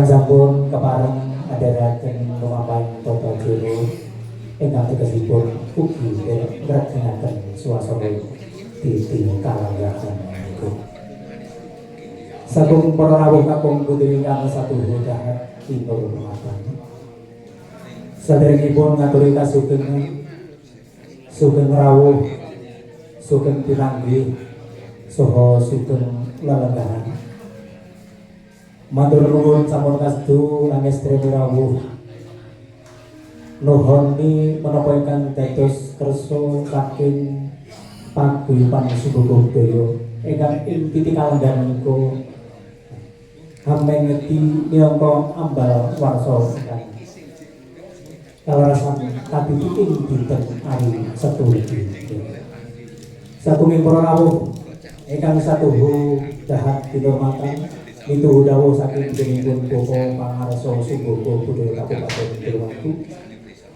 Ingkang sampun kepareng andharaken lumampahing Tata Jero ingkang tegesipun ugi ngreginaken swasana titi kalanggahan niku. Sagung para rawuh kakung putri ingkang satuhun dhahat tinur matan. Saderengipun ngaturi kasugeng sugeng rawuh, sugeng pinanggih saha sugeng lelenggahan. Matur nuwun sampun kastu angestri rawuh nuhoni menapa ingkang dados kersa saking paguyuban suku budaya ingkang ing titi kalenggan niku amengeti minangka ambal warsa ingkang kawarasan kapiting dinten ari setunggi. Satunging para rawuh ingkang satuhu dahat dihormatan itu dawuh saking jenengipun Bapak Pangarsa Sumbawa Budaya Kabupaten Purwokerto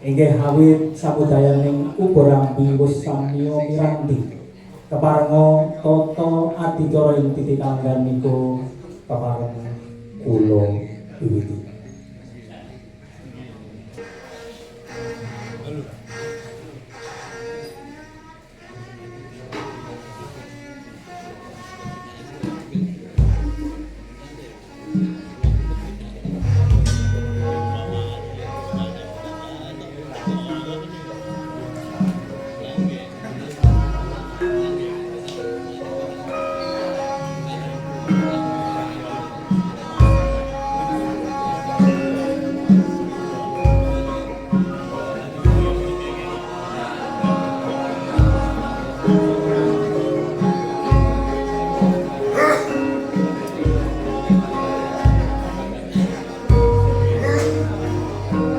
inggih awit sabudayaning ubarambi wis samiya miranti keparenga tata adicara ing titi kalenggan niku kepareng kula wiwiti.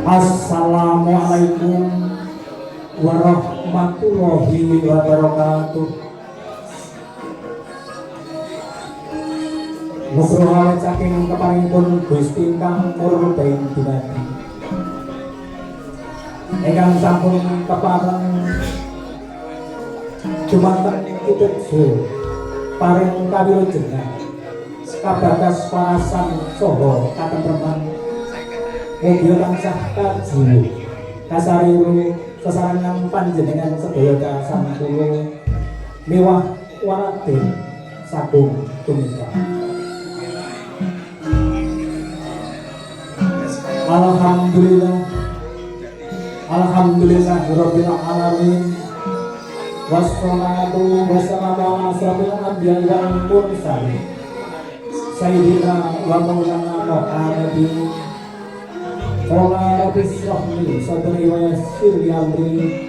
Assalamualaikum warahmatullahi wabarakatuh. Nugroho awit saking keparingipun Gusti ingkang murdaing dumadi. Ingkang sampun kepareng dumateng Kitutjo paring kawilujengan kabagas parasan saha katentreman Mugia tansah kajilu kasariru sesarengan panjenengan sedaya kasangkula miwah waraden sagung tumindak. Alhamdulillah Alhamdulillah Rabbil alamin wassalatu wassalamu ala asyrofil anbiya'i wal mursalin sayyidina wa maulana Muhammadin. Qala rabbi shrah li sadri wa yassir li amri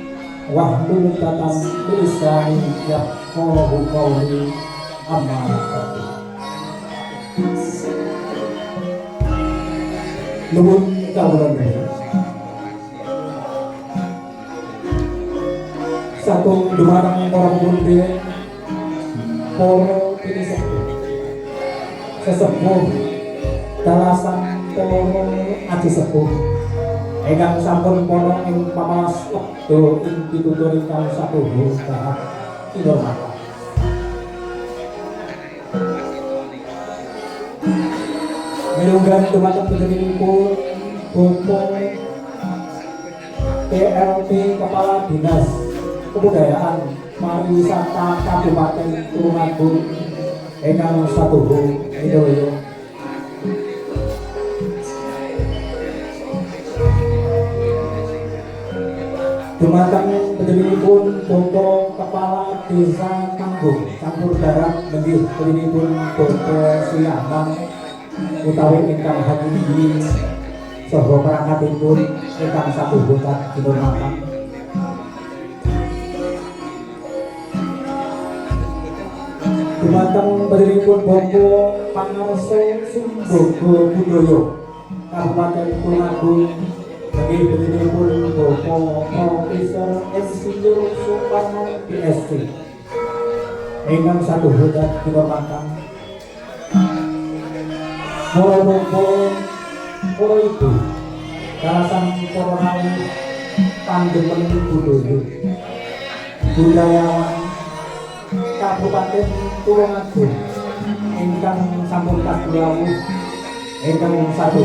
wahlul 'uqdatam min lisani yafqahu qawli amma ba'du. Nuwun kawula satung dumateng para pundhe para pinisepuh sesepuh dalasan para aji sepuh ingkang sampun pono ing pamalas wektu ing pitutur ingkang satuhu dhahat kinurmatan. Milunggan dumateng panjenenganipun Bapak PLT Kepala Dinas Kebudayaan Pariwisata Kabupaten Tulungagung ingkang satuhu Widoyo. Dumateng panjenenganipun Bapak Kepala Desa Tanggung Campur Darat nenggih panjenenganipun Bapak Suyambang utawi ingkang haji saha perangkatipun ingkang satuhu kinurmatan. Dumateng panjenenganipun Bapak Pangarsa Sumbawa Budaya Kabupaten Tulungagung nggih panjenenganipun Bapak Profesor Insinyur Suparno PSC ingkang satuhu kinurmatan. Para bapak, para ibu, kalasan para rawuh pandemen budaya budayawan Kabupaten Tulungagung ingkang sampun kasurawuh ingkang satu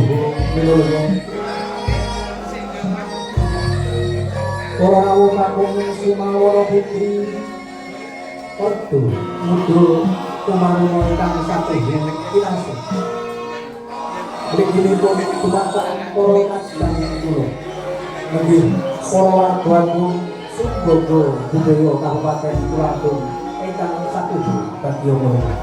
minulung para rawuh kakung Sumawara Putri Ordo mudul kumarumo ingkang satu kinasih mliginipun dumateng para kadang kula nggih para warga Sumbogo Budaya Kabupaten Tulungagung ingkang satu bagya kula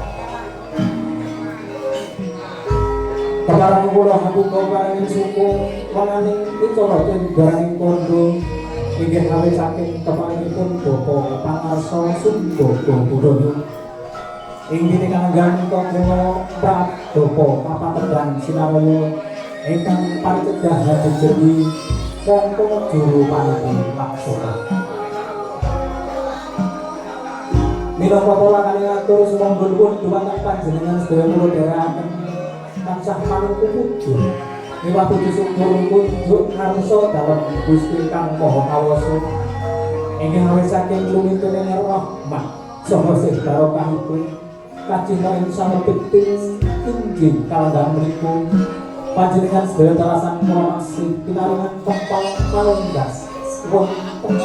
Keparang kula hapunten paring sukung wananing wicara tunggaling kondo inggih awit saking keparingipun Bapak Pangarsa Sumbogo Budaya inggih kanggan kula Pradopo Papatedan Sinaraya ingkang paricegah hajejewi kanggo juru panitia laksana minangka kula kali ngatur sumangga nuwun dhumateng panjenengan sedaya kula dherekaken tansah manungku puji miwah puji syukur kunjuk ngarsa dalem Gusti Kang Maha Kawasa inggih awit saking lumintuning rahmat saha sedherekaipun kacinta ing sanepiting inggih kalendang menika panjenengan sedaya telasan kula masih pinaringan kempal kalenggas wonten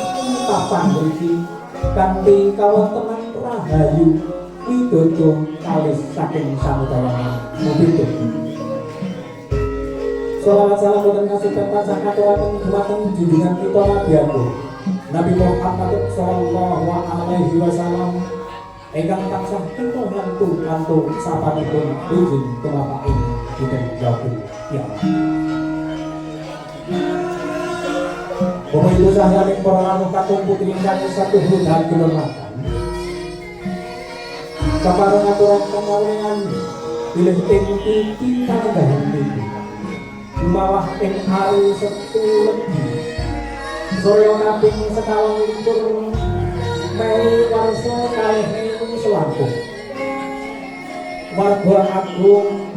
papan mriki kanthi kawontenan rahayu widodo kalis saking samudaya mugi Salawat salam boten kasupen tansah katuraken dhumateng junjungan kita Nabi Agung Nabi Muhammad sallallahu alaihi wasallam ingkang tansah kita lantu sapanipun izin tumapaking dinten yaumul kiamat. Bapak Ibu sahabat para rawuh kakung putri ingkang satu dan kinurmatan kepareng aturan kawulingan bilih ing iki kangdahan iki mawah ing hari Sabtu Legi sore kaping 21 Mei warsa kalih selangkung warga agung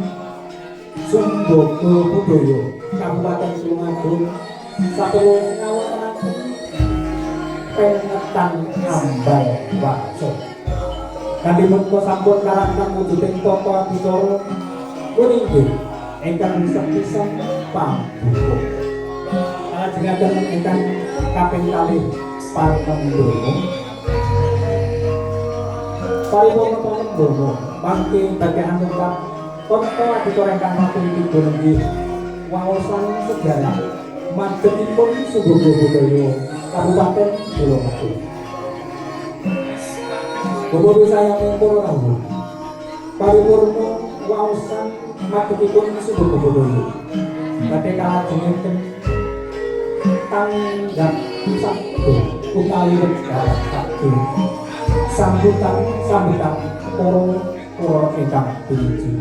Sumbogo Budaya Kabupaten Tulungagung satulung ngawontenaken pengetan ambal wakso kanthi menika sampun karantan wujuding tata bicara punika ingkang sepisan pambuka lajengaken ingkang kaping kalih partembono paripurna partembono mangke bagian tungkap tata bicara ingkang maturipun nggih waosan sejarah madhenipun Sumbogo Budaya Kabupaten Tulungagung Bapak saya para rawuh paripurna waosan madhenipun Sumbogo Budaya badhe kalajengaken tanggap sabdo utawi wekdal sabdo sambutan para ingkang puji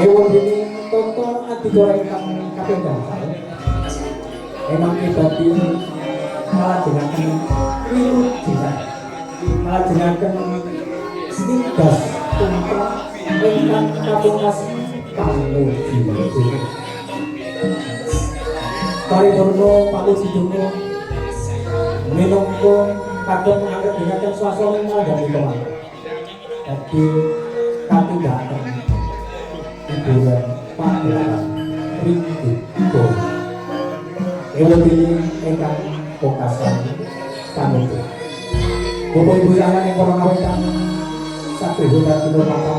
ewan dene tata adicara ingkang kaping gangsal emang kibati ngalajengaken wilujengan ngalajengaken nigas tumrap ingkang kapungas pamuji paripurna pamuji donga minangka kadang ngalajengaken swasana ngandhani kemawon dadi katindakan hiburan pagelaran ringkito ewan ini ingkang pokasan panutup Bapak Ibu sahabat yang para kawitan satu dan kinurmatan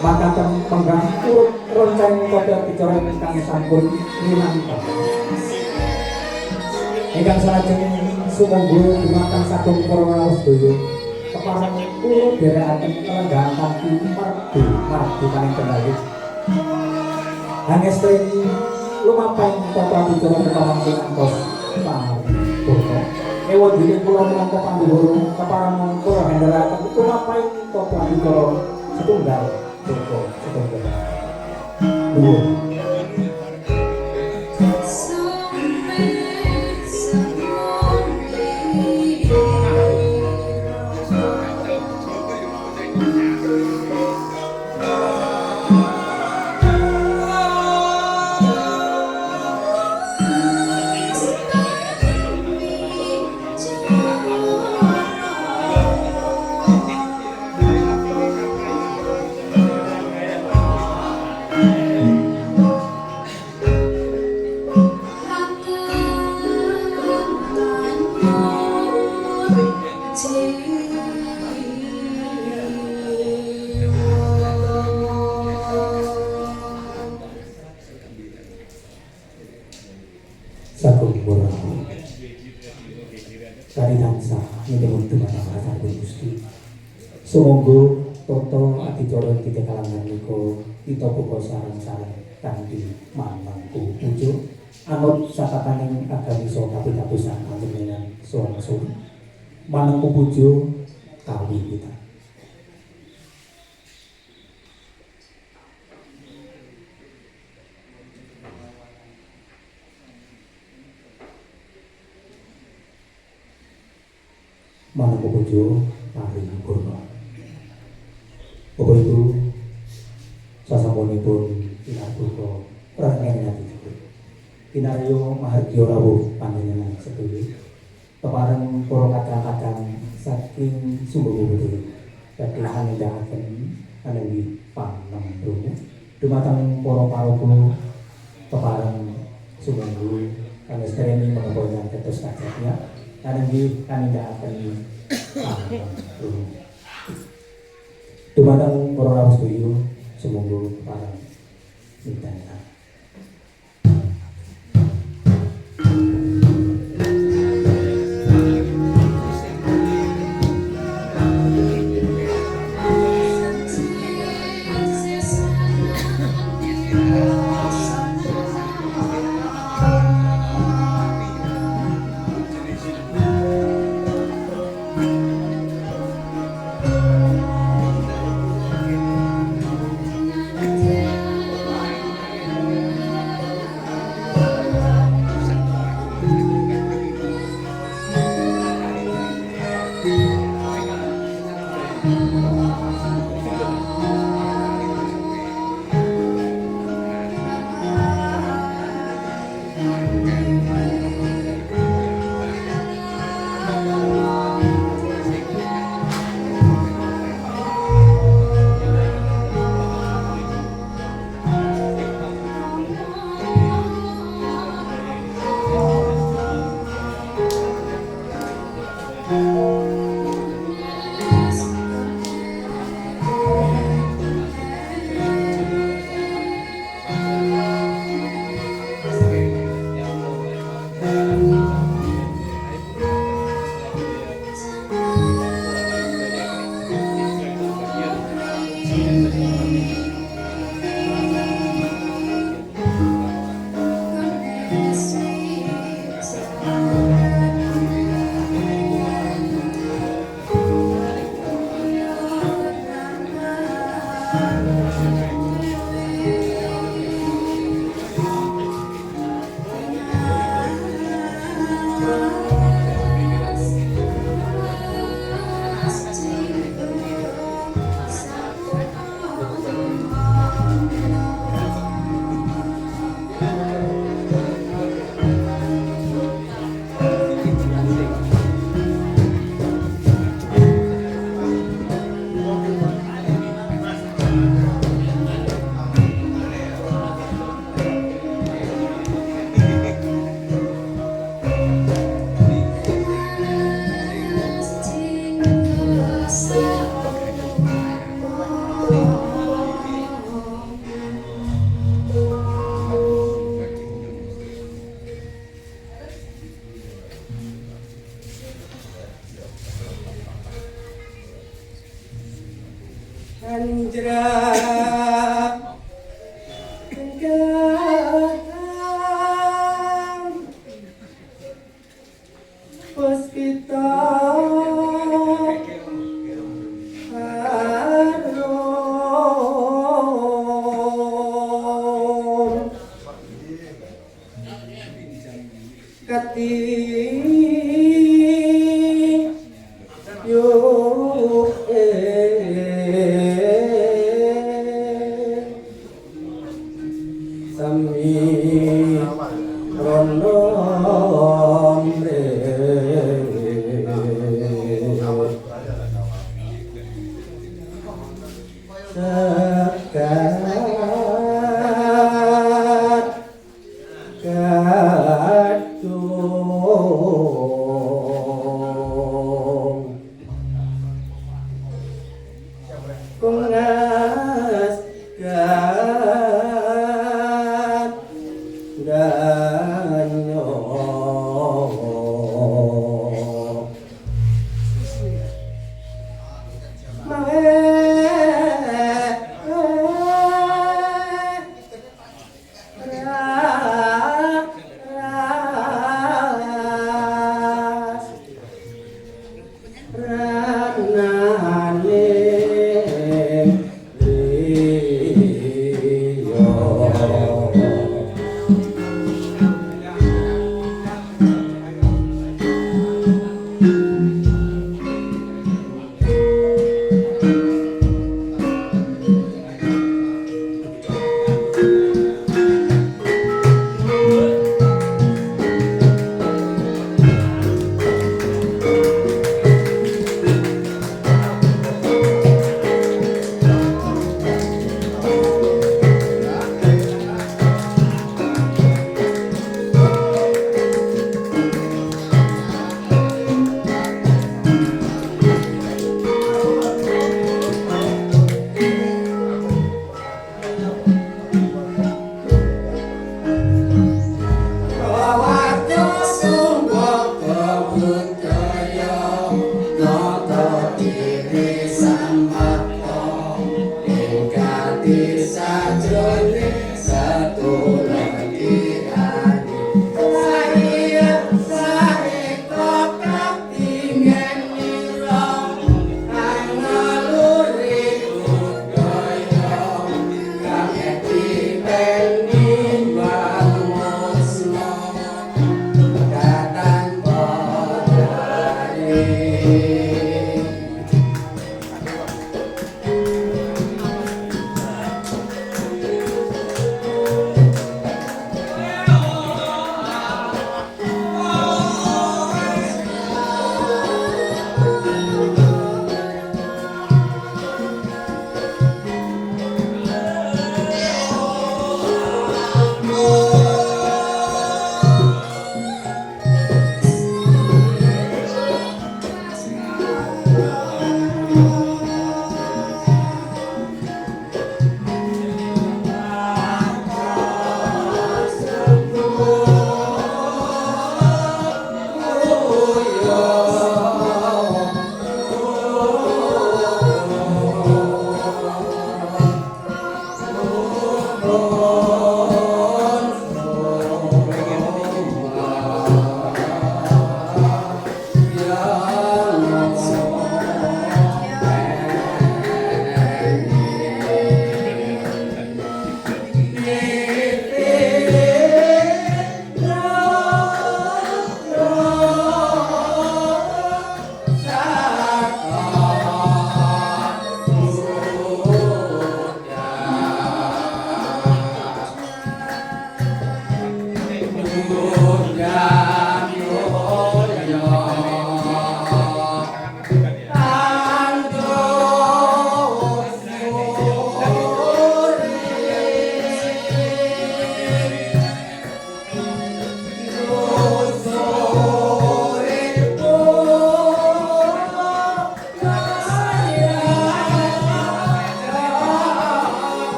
makaten penggang urut rencang kode bicara ingkang sampun minangka ingkang salajeng sumangga dumateng saking para rawuh sedaya kepareng kula dherekaken kelenggahan kanthi margi paling kendali hangestri lumampahing tata bicara kepareng pinantos paripurna ewa dene kula minangka pandhuwur kepareng kula hendharaken lumampahing tata bicara setunggal setunggal dhuwur Sagung Borahu Kari tansah nyuwun dumateng Rasatipun Gusti. Sumangga Toto adicara kita kalangan niku kita buka sarang-sarang kanthi mamangku pucuk anut sakataning agami saha kapitadosan panjenengan saha manengku pucuk kawi kita. Manungko bojo paring purna. Bapak Ibu sasampunipun pinaduka prangen ati kinaryo mahardya rawuh panjenengan sedaya kepareng para kadang-kadang saking sumber betul badhe nindakaken ananging panembung dumateng para paraga kepareng sumangga kami sreni menapa ingkang dados kajatnya ananging kanindakaken panembung dumateng para rawuh sedaya sumangga kepareng midhangetaken.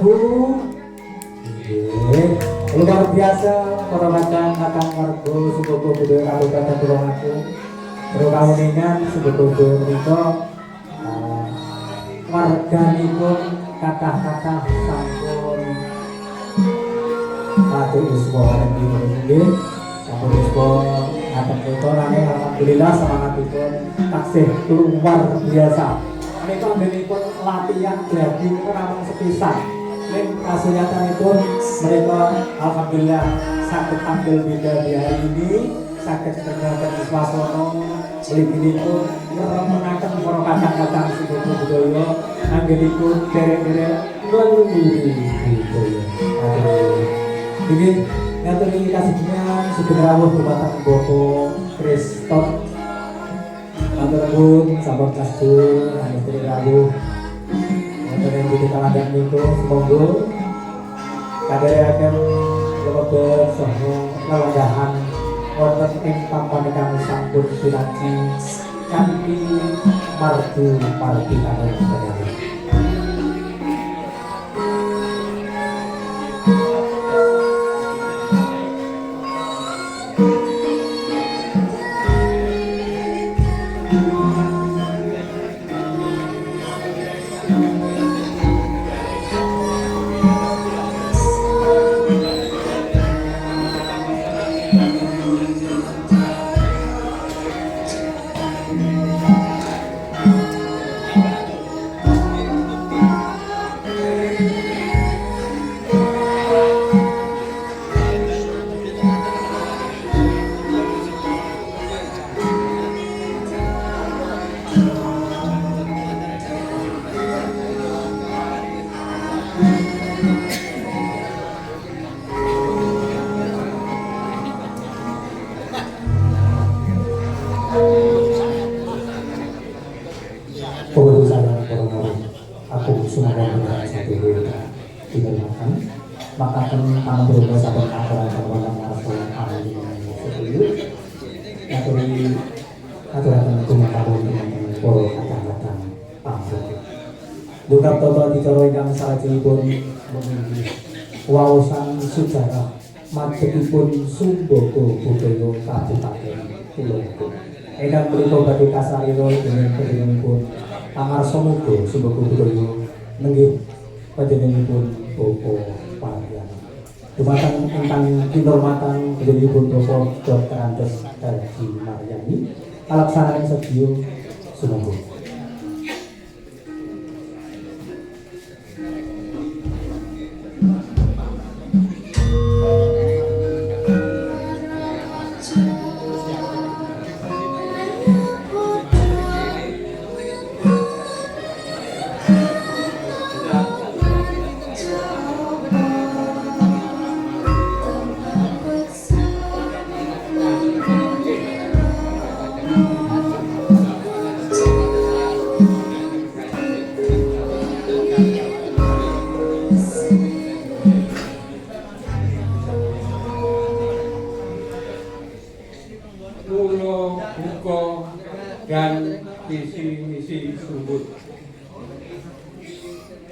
Bu. Luar biasa para kakang warga Sumbogo Budaya Kabupaten Tulungagung. Berkawuningan Sumbogo menika warganipun kathah-kathah sampun atur uswa niki nggih. Sampun uswa ngaten menika nanging alhamdulillah semangatipun taksih luar biasa. Menika anggenipun latihan jadi namung sepisan. Ning kasulyatanipun mereka alhamdulillah saged tampil beda di hari ini, saged terdapat swasana mliginipun ngremenaken para kakang-kakang Sumbogo Budaya anggenipun derek-derek leluhur budaya. Ini ngaturi kasihnya sugeng rawuh dumateng Bapak Kriston. Matur nuwun sampun kastur ngaturi rawuh wonten ing kalahan niku semoga kadherekaken lebeter saha lelenggahan wonten ing papan sampun pinaji kanthi mardu mardi kagem sedaya. Dukap toto dicara ingkang salajengipun waosan sejarah madhepipun Sumbogo Budaya Kabupaten Tulungagung. Ingkang menika badhe kasarira dening panjenenganipun Pamarsa Muga Sumbogo Budaya nenggih panjenenganipun Bapak Pariyana. Dumateng ingkang kinurmatan panjenenganipun Bapak Dr. Andes Darji Maryani kalaksanan sedya sumangga. Dan misi-misi sumbut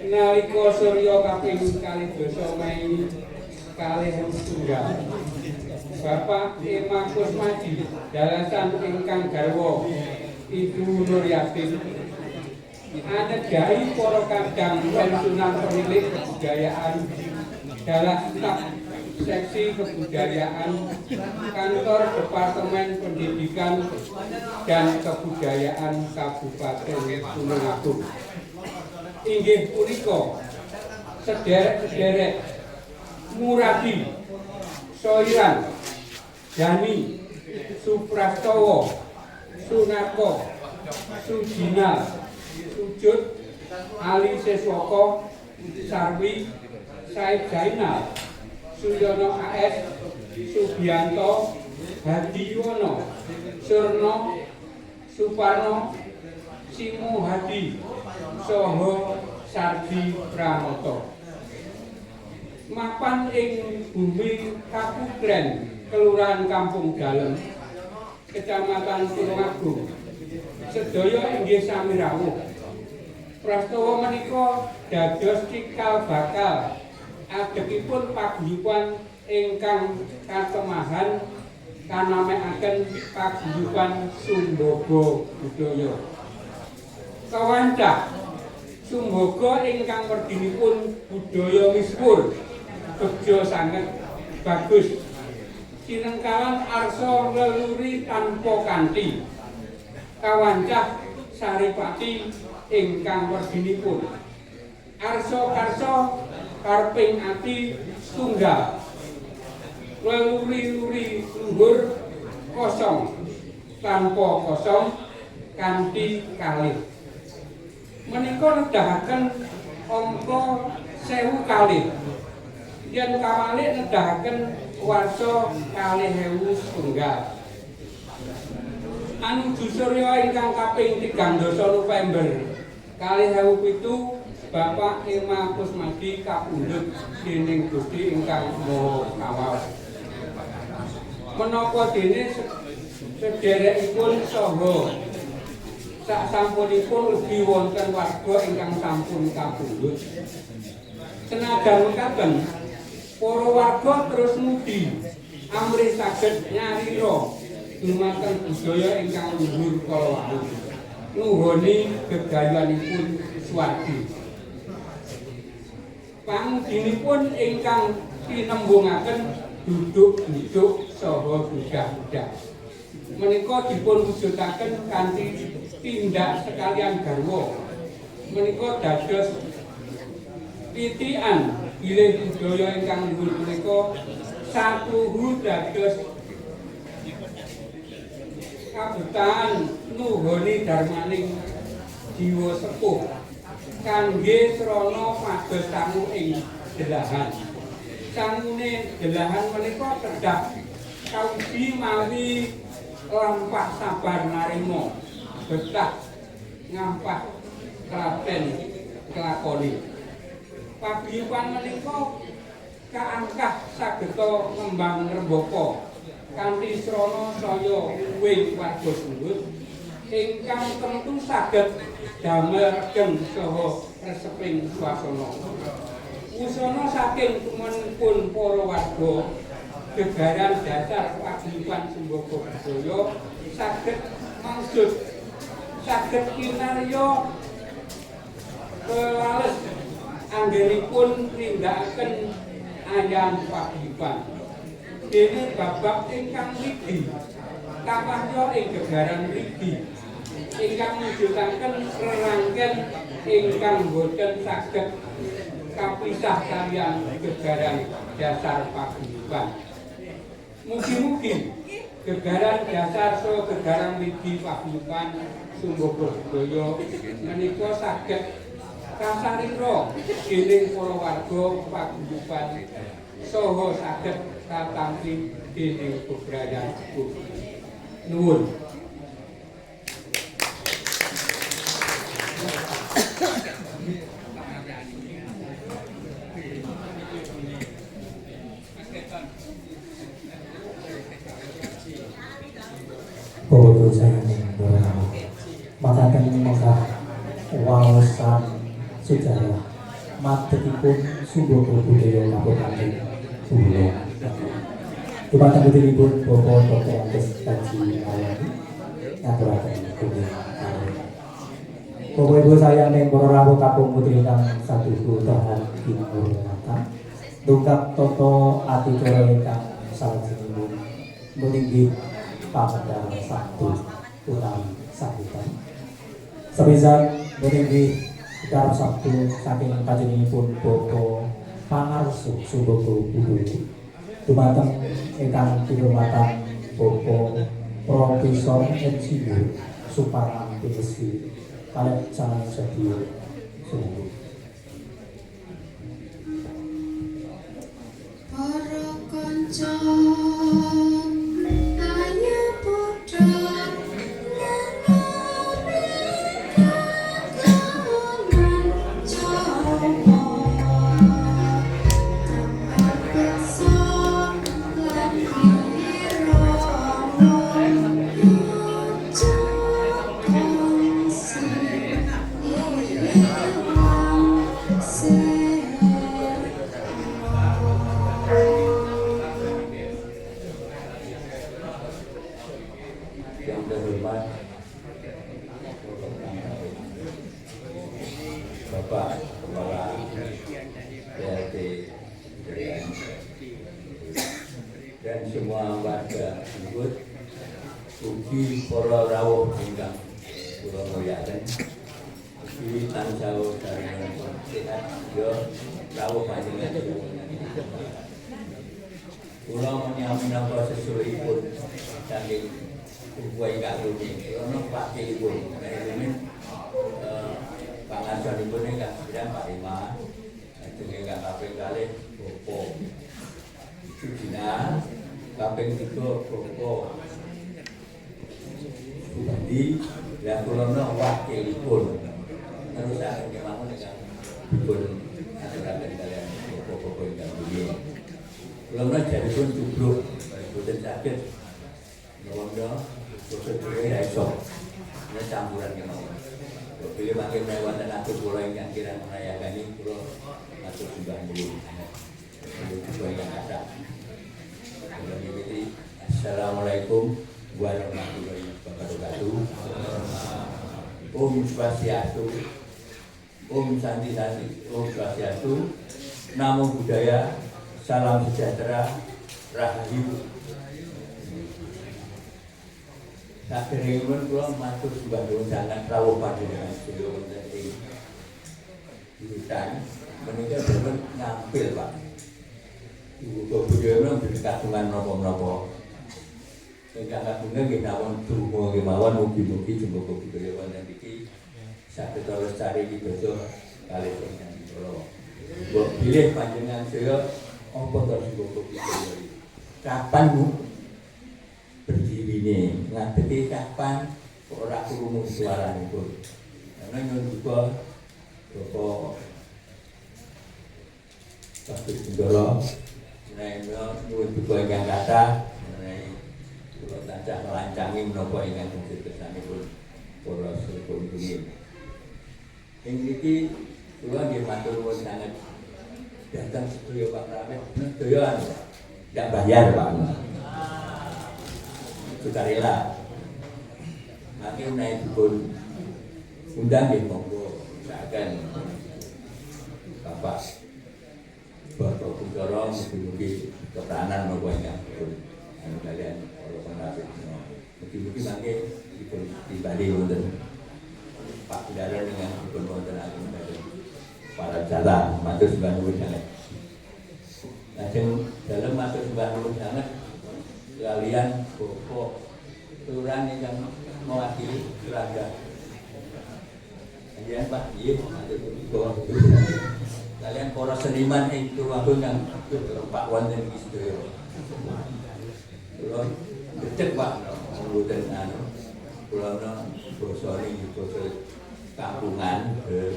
nalika surya kaping 12 Mei 2001 Bapak Emma Kusmadi dalasan ingkang garwa Ibu Nur Yatin anegahi para kadang pensiunan pemilik kebudayaan dalam staf seksi kebudayaan kantor Departemen Pendidikan dan Kebudayaan Kabupaten Tulungagung. Inggih punika sederek-sederek Muradi, Soiran, Dani, Suprastowo, Sunarko, Sujina, Sujud, Ali Seswoko, Sarwi, Said Zainal, Suyono AS, Subianto, Hadiono, Surno, Suparno, Simu Hadi, Soho Sardi Pramoto. Mapan ing bumi Kapukren, Kelurahan Kampung Dalem, Kecamatan Tulungagung. Sedaya inggih sami rawuh. prastawa menika dados cikal bakal agengipun paguyuban ingkang katemahan kanamekaken paguyuban Sumbaga Budaya. Kawancah Sumbaga ingkang werdinipun budaya misuwur bejo sanget bagus sinengkalan arsa leluri tanpa kanthi. Kawancah Saripati ingkang werdinipun arsa-karsa karping ati tunggal leluri-luri luhur kosong tanpa kosong kanthi kalih. Menika nedahaken angka 1000 kalih. Yen kawalik nedahaken warsa 2000 tunggal. Anuju Surya ingkang kaping 13 November 2007 Bapak Irma Kusmadi kapundhut dening Gusti ingkang Maha Kawal. Menapa dene sederekipun saha saksampunipun ugi wonten warga ingkang sampun kapundhut. Senajan mekaten para warga terus mudi amrih saged nyarira dumateng budaya ingkang luhur kala wau nuhoni gegayanipun swargi. Pangudinipun ingkang tinembungaken duduk-duduk saha budak-budak. Menika dipun wujudaken kanthi tindak sekalian garwa. Menika dados titian bilih budaya ingkang luhur menika satuhu dados kabutaan nuhoni darmaning jiwa sepuh kangge srana pados sangu ing delahan. Sangune delahan menika kedah kauji mawi lampah sabar narima betah ngampah klaten kelakoni. Paguyuban menika kaangkah sageta ngembang rembaka kanthi srana saya uwing warga sundut ingkang tentu saged damel regeng saha reseping swasana. Usana saking tumanipun para warga gegaran dasar paguyuban Sumbaga Budaya saged maksud saged kinarya kelales anggenipun nindakaken ayam paguyuban. Dene babak ingkang mriki kapahya ing gegaran mriki ingkang mujudaken rerangken ingkang boten saged kapisah kaliyan gegaran dasar paguyuban. Mugi-mugi gegaran dasar saha gegaran mriki paguyuban Sumbaga Budaya menika saged kasarira dening para warga paguyuban saha saged katampi dening bebrayanipun. Nuwun. Bodo jane makaten mengkah wawasan sejarah madegipun Sumbaga Budaya Kabupaten Bulog. Dumateng putrinipun Bapak Dr. Andes Kaji Ayani ngaturaken kuning kawula. Bapak Ibu sayang ing para rawuh kapung putri kang saduhu dahan kinurmatan. Dungkap toto acara ingkang salajengipun meninggih pamedal sabtu utawi sambutan. Sepisan meninggih dalam sabtu saking panjenenganipun Bapak Pangarso Sumbaga Budaya. Dumateng ingkang kinurmatan Bapak Profesor Insinyur Suparman PSI kalih salam sedaya sumbu. Para kanca ayo padha Yeah. yang terhormat Bapak Kepala PLT dan semua warga ikut ugi para rawuh ingkang kula mulyaken ugi tansah saringan sehat yo rawuh panjenengan kula menyambi sesuaipun saking uga ingkang rumi ono pakipun menawi pangajaripun ingkang sedang Pak Rima lajeng ingkang kaping kalih Bapak Sudina kaping 3 Bapak Bupati dan kula wakilipun terus akan kemawon ingkang dipun aturaken kaliyan Bapak-bapak ingkang pundi. Kula jaripun jubruk boten saged nyono boten dhewe ra iso campuran kemawon. Bila makin wonten atur kula ingkang kirang menayakani kula matur sembah nuwun. Kula ingkang kathah. Kula niki assalamualaikum warahmatullahi wabarakatuh. Om Swastiastu, Om Santi, Om Swastiastu, Namo Buddhaya, Salam Sejahtera, Rahayu. Saderengipun kula matur sembah nuwun sanget rawuh panjenengan sedaya wonten ing hutan menika dipun ngampil Pak. Ibu budaya mboten kagungan napa-napa. Ingkang kagungan nggih nawon donga kemawon mugi-mugi jembaka budaya wonten iki saged lestari ibadah kalih ingkang kula. Mbok pilih panjenengan sedaya apa to jembaka budaya iki? Kapan Bu berdirinya? Ngadeti kapan kok ora krungu suaranipun? Karena nyuwun juga Bapak Bagus Bendoro nyuwun juga ingkang kathah menawi kula tansah nglancangi menapa ingkang dadi kersanipun para sedherek rumiyin. Ing niki kula nggih matur nuwun sanget datang sedaya Pak Pramet sedaya ndak bayar Pak. Sukarela. Mangke menawi dipun undang nggih monggo saken Bapak Bapak Bendoro mugi-mugi kepranan menapa ingkang dipun kalian para penasihat. Mugi-mugi mangke dipun timbali wonten Pak Bendoro dengan dipun wontenaken para jala matur sembah nuwun sanget. Lajeng dalem matur sembah nuwun sanget kalian Bapak Kelurahan ingkang mewakili Serangga. Kalian Pak, iya matur nuwun. Kalian para seniman ing Tulungagung kang Pak wonten iki sedaya. Kula gedhek Pak mboten anu kula basa niki basa kampungan ya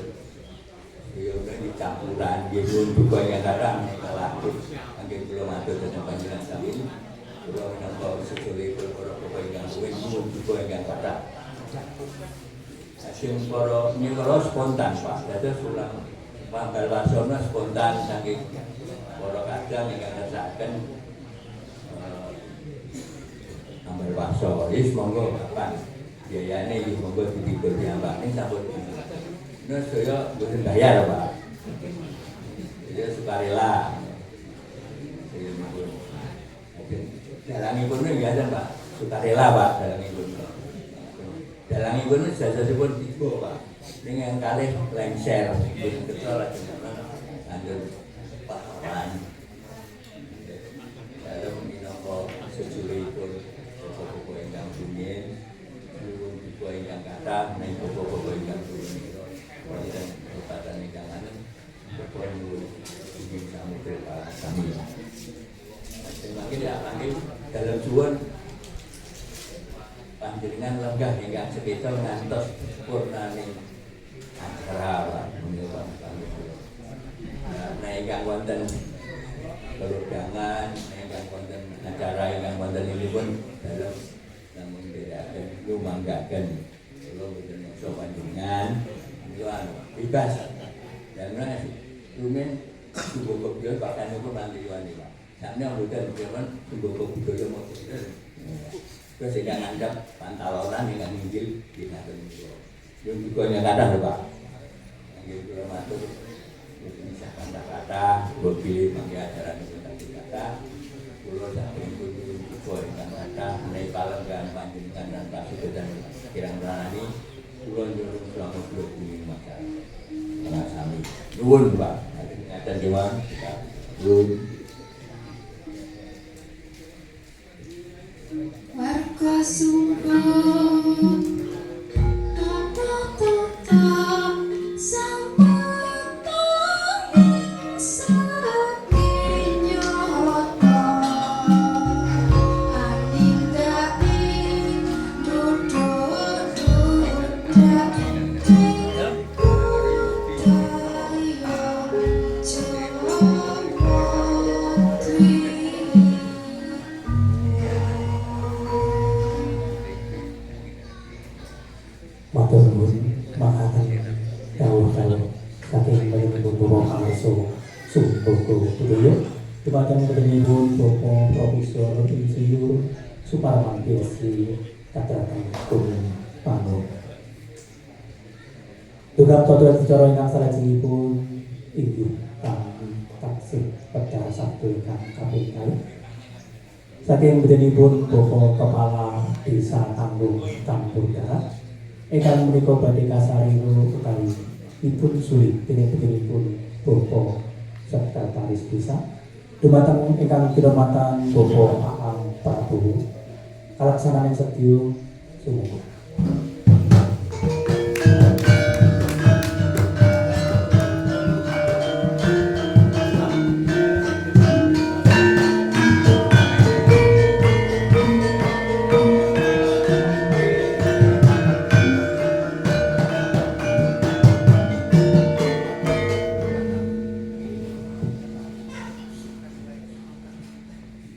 di campuran nggih nuwun duka ingkang kathah kalakut kangge kula matur dhateng panjenengan sami. Kula menapa sedaya para bapak ingkang nuwun duka ingkang kathah. Sing para nyuwara spontan Pak, dados ulang Manggal Wasana spontan saking para kadang ingkang ngersakaken Manggal Wasana. Wis monggo kapan biayane iki monggo ditipun piyambak ning sampun. Nah saya mboten bayar Pak. Dia sukarela. Saya mohon. Dalangipun nggih ngaten Pak. Sukarela Pak dalangipun. Dalangipun jasasipun tiba Pak. Ning yang kalih lengser mboten ketol lajeng lanjut pahlawan. Dalem minangka sejuluripun bapak-bapak ingkang rumiyin, nyuwun duka ingkang kathah menawi bapak-bapak ingkang rumiyin wonten kepatan ingkang anem bapak nyuwun ingin samudra para sami. Semakin lagi dalam suwun panjenengan lenggah ingkang sekitar ngantos purnaning acara menika kami. Nah ingkang wonten perundangan, ingkang wonten acara ingkang wonten ini pun dalam namun bedaaken lumanggaken kula boten maksa panjenengan niku bebas. Karena rumen Semboko Budaya pakanipun nanti wani Pak. Sakne mboten jaman Semboko Budaya mboten. terus ingkang ngandhap pantalonan ingkang inggil dinten kula. Yo juga kadang lho Pak. Nggih kula matur bisa kata-kata pilih mangke ajaran kata-kata kula saking kudu juga ingkang kata menawi palenggan panjenengan lan kasudetan kirang ranani kula nyuwun selama 20 masa. Nah, sami nuwun Pak. Ngaten kewan nuwun. Warga sumpah tetap sampai saking nyoto anindai duduk budaya matur nuwun makaten kawula saking menika Bapak Arso Sumboko Budaya dumateng pun Bapak Profesor Insinyur Suparman PSI Kadratan Gunung Panggung. Dugam total secara ingkang salajengipun inggih kami taksih pada Sabtu ingkang kaping kalih saking bedenipun Bapak Kepala Desa Tanggung Campur Darat ingkang menika badhe kasarino utawi dipun sulit dening bedenipun Bapak Sekretaris Desa dumateng ingkang kinurmatan Bapak Aang Prabowo kalaksanaan sedya sumangga.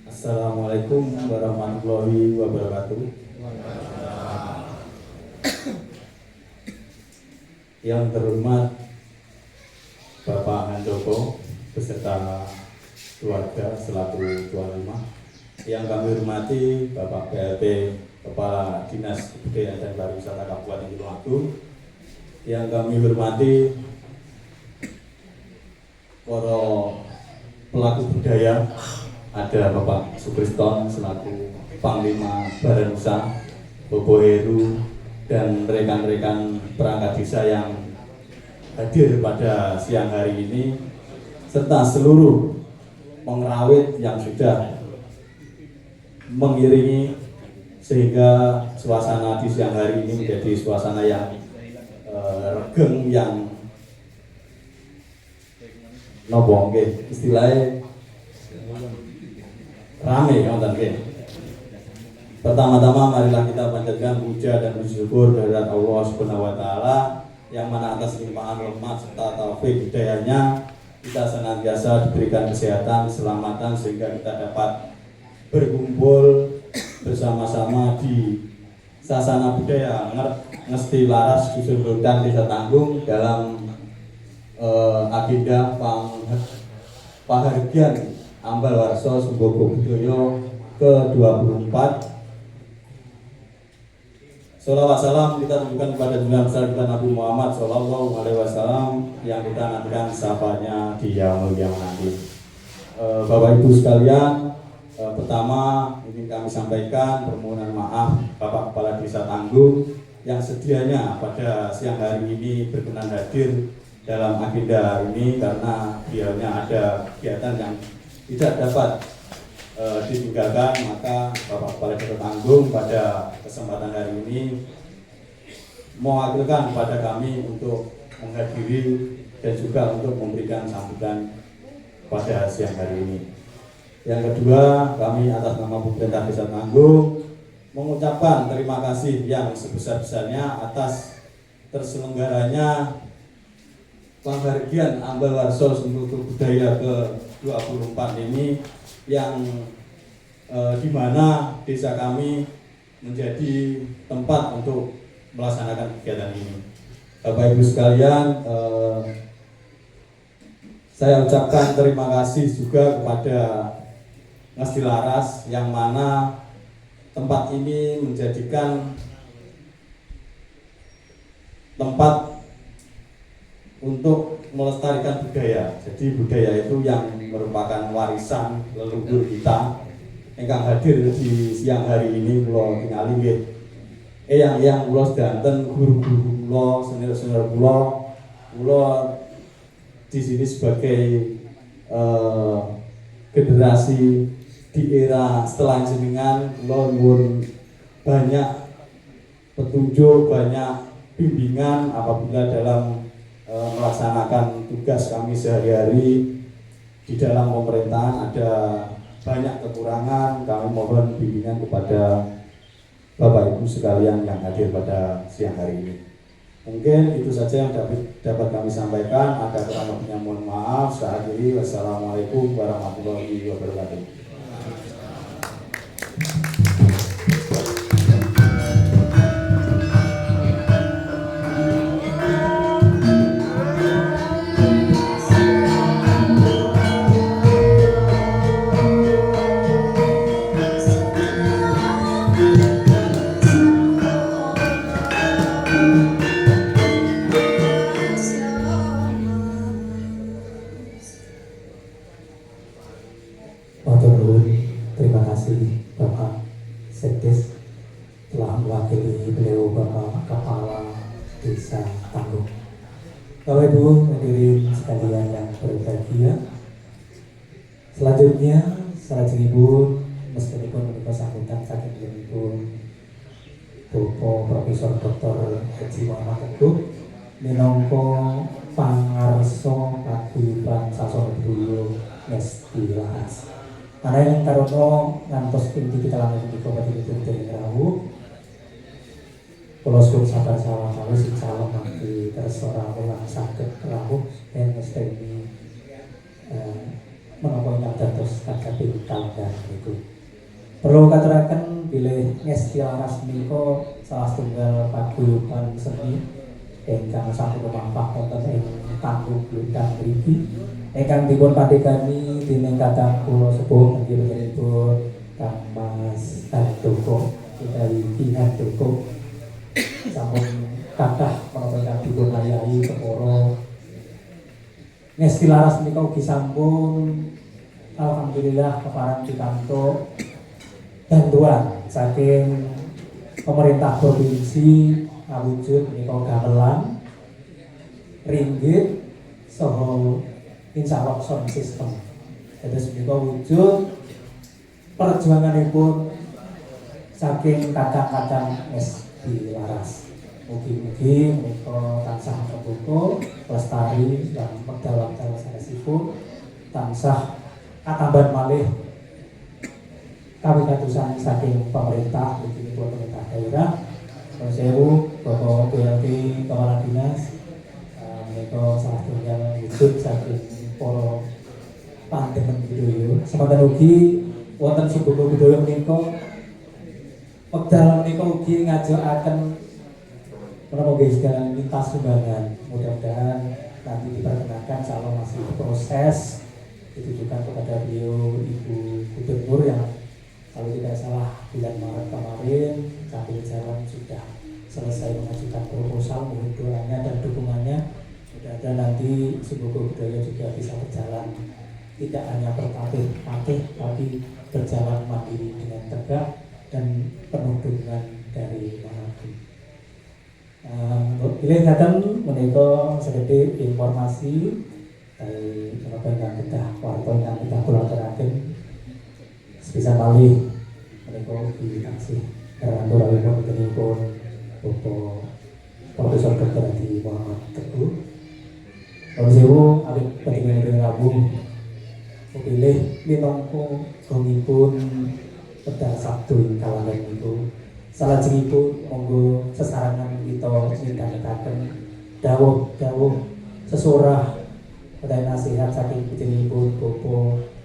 Assalamualaikum warahmatullahi wabarakatuh. Yang terhormat Bapak Handoko beserta keluarga selaku tuan rumah, yang kami hormati Bapak PLT Kepala Dinas Kebudayaan dan Pariwisata Kabupaten Tulungagung, yang kami hormati para pelaku budaya, ada Bapak Sukriston selaku Panglima Baranusa, Bobo Heru, dan rekan-rekan perangkat desa yang hadir pada siang hari ini, serta seluruh pengrawit yang sudah mengiringi sehingga suasana di siang hari ini menjadi suasana yang regeng, yang nopo nggih istilahnya rame wonten nggih. Pertama-tama marilah kita panjatkan puja dan puji syukur kehadirat Allah Subhanahu wa taala yang mana atas limpahan rahmat serta taufik hidayahnya kita senantiasa diberikan kesehatan, keselamatan sehingga kita dapat berkumpul bersama-sama di Sasana Budaya Ngesti Laras Dusun Londan Desa Tanggung dalam agenda pahargyan Ambal Warso Sumboko Budaya ke-24. Sholawat salam kita tunjukkan kepada junjungan besar kita Nabi Muhammad Sallallahu Alaihi Wasallam yang kita nantikan sahabatnya di yang mulia nanti. Bapak Ibu sekalian, pertama ingin kami sampaikan permohonan maaf Bapak Kepala Desa Tanggung yang sedianya pada siang hari ini berkenan hadir dalam agenda hari ini karena beliaunya ada kegiatan yang tidak dapat ditinggalkan, maka Bapak Kepala Desa Tanggung pada kesempatan hari ini mewakilkan kepada kami untuk menghadiri dan juga untuk memberikan sambutan pada siang hari ini. Yang kedua, kami atas nama pemerintah Desa Tanggung mengucapkan terima kasih yang sebesar-besarnya atas terselenggaranya penghargaan Ambal Warso Sumboko Budaya ke-24 ini, yang di mana desa kami menjadi tempat untuk melaksanakan kegiatan ini. Bapak Ibu sekalian, saya ucapkan terima kasih juga kepada Ngesti Laras yang mana tempat ini menjadikan tempat untuk melestarikan budaya. Jadi budaya itu yang merupakan warisan leluhur kita. Ingkang hadir di siang hari ini kula tingali nggih. Eyang kula sedanten, guru-guru kula, senior-senior kula di sini sebagai generasi di era setelah jenengan, kula nyuwun banyak petunjuk, banyak bimbingan apabila dalam melaksanakan tugas kami sehari-hari di dalam pemerintahan ada banyak kekurangan. Kami mohon bimbingan kepada Bapak Ibu sekalian yang hadir pada siang hari ini. Mungkin itu saja yang dapat kami sampaikan. Ada kurang lebihnya mohon maaf. Saya akhiri. Wassalamualaikum warahmatullahi wabarakatuh. Matur nuwun, terima kasih Bapak Sekdes telah mewakili beliau Bapak Kepala Desa Tanggung. Bapak Ibu hadirin sekalian yang berbahagia, selanjutnya salajengipun meskipun menika sambutan saking pun Bapak Profesor Dr. Haji Muhammad Teguh minangka pangarsa paguyuban sasana budaya Ngesti Laras. Karena yang karono ngantos inti kita lanjut di kompetisi dari Rawu, kalau sudah sabar salah kalau si calon nanti terserah ulang sakit Rawu dan mesti ini menopongnya terus kakak tinggal dan itu perlu katerakan pilih Ngesti Laras niko salah tunggal paguyuban seni ingkang satu kemampak wonten ing Tanggung Bludang mriki ingkang dipun padhekani dening Kakang kula sepuh inggih punika Kang Mas Handoko utawi Ki Handoko sampun kathah menapa ingkang dipun ayahi kepara Ngesti Laras menika ugi sampun alhamdulillah kepareng pikantuk bantuan saking pemerintah provinsi awujud menika gamelan ringgit saha insyaallah sound system. Dados menika wujud perjuanganipun saking kakang-kakang Ngesti Laras. Mugi-mugi menika tansah kebuka lestari lan wekdal-wekdal sanesipun tansah katambahan malih kawigatosan saking pemerintah mugi pemerintah daerah. Sewu Bapak PLT Kepala Dinas menika salah tunggal wujud saking para pandemen budaya. Semanten ugi wonten suku budaya menika wekdal menika ugi ngajakaken menapa nggih segala lintas sumbangan. Mudah-mudahan nanti diperkenalkan calon masih proses ditujukan kepada beliau Ibu Gubernur yang kalau tidak salah bulan Maret kemarin kami jalan sudah selesai mengajukan proposal, mohon doanya dan dukungannya. Mudah-mudahan nanti suku budaya juga bisa berjalan tidak hanya berpatih-patih tapi berjalan mandiri dengan tegak dan penuh dukungan dari manapun. Pilih datang menika sedikit informasi dari apa yang kita warta yang kita kolaborasikan sebisa malih menika dikasih karantur awipun punika Bapak Profesor Dr. Haji Muhammad Teguh. Kalau sewu awit pentingnya Rabu pilih minangka gongipun pedang Sabtu ing kalangan niku. Salajengipun monggo sesarangan kita nyidhangaken dawuh-dawuh sesorah utawi nasihat saking pujenipun Bapak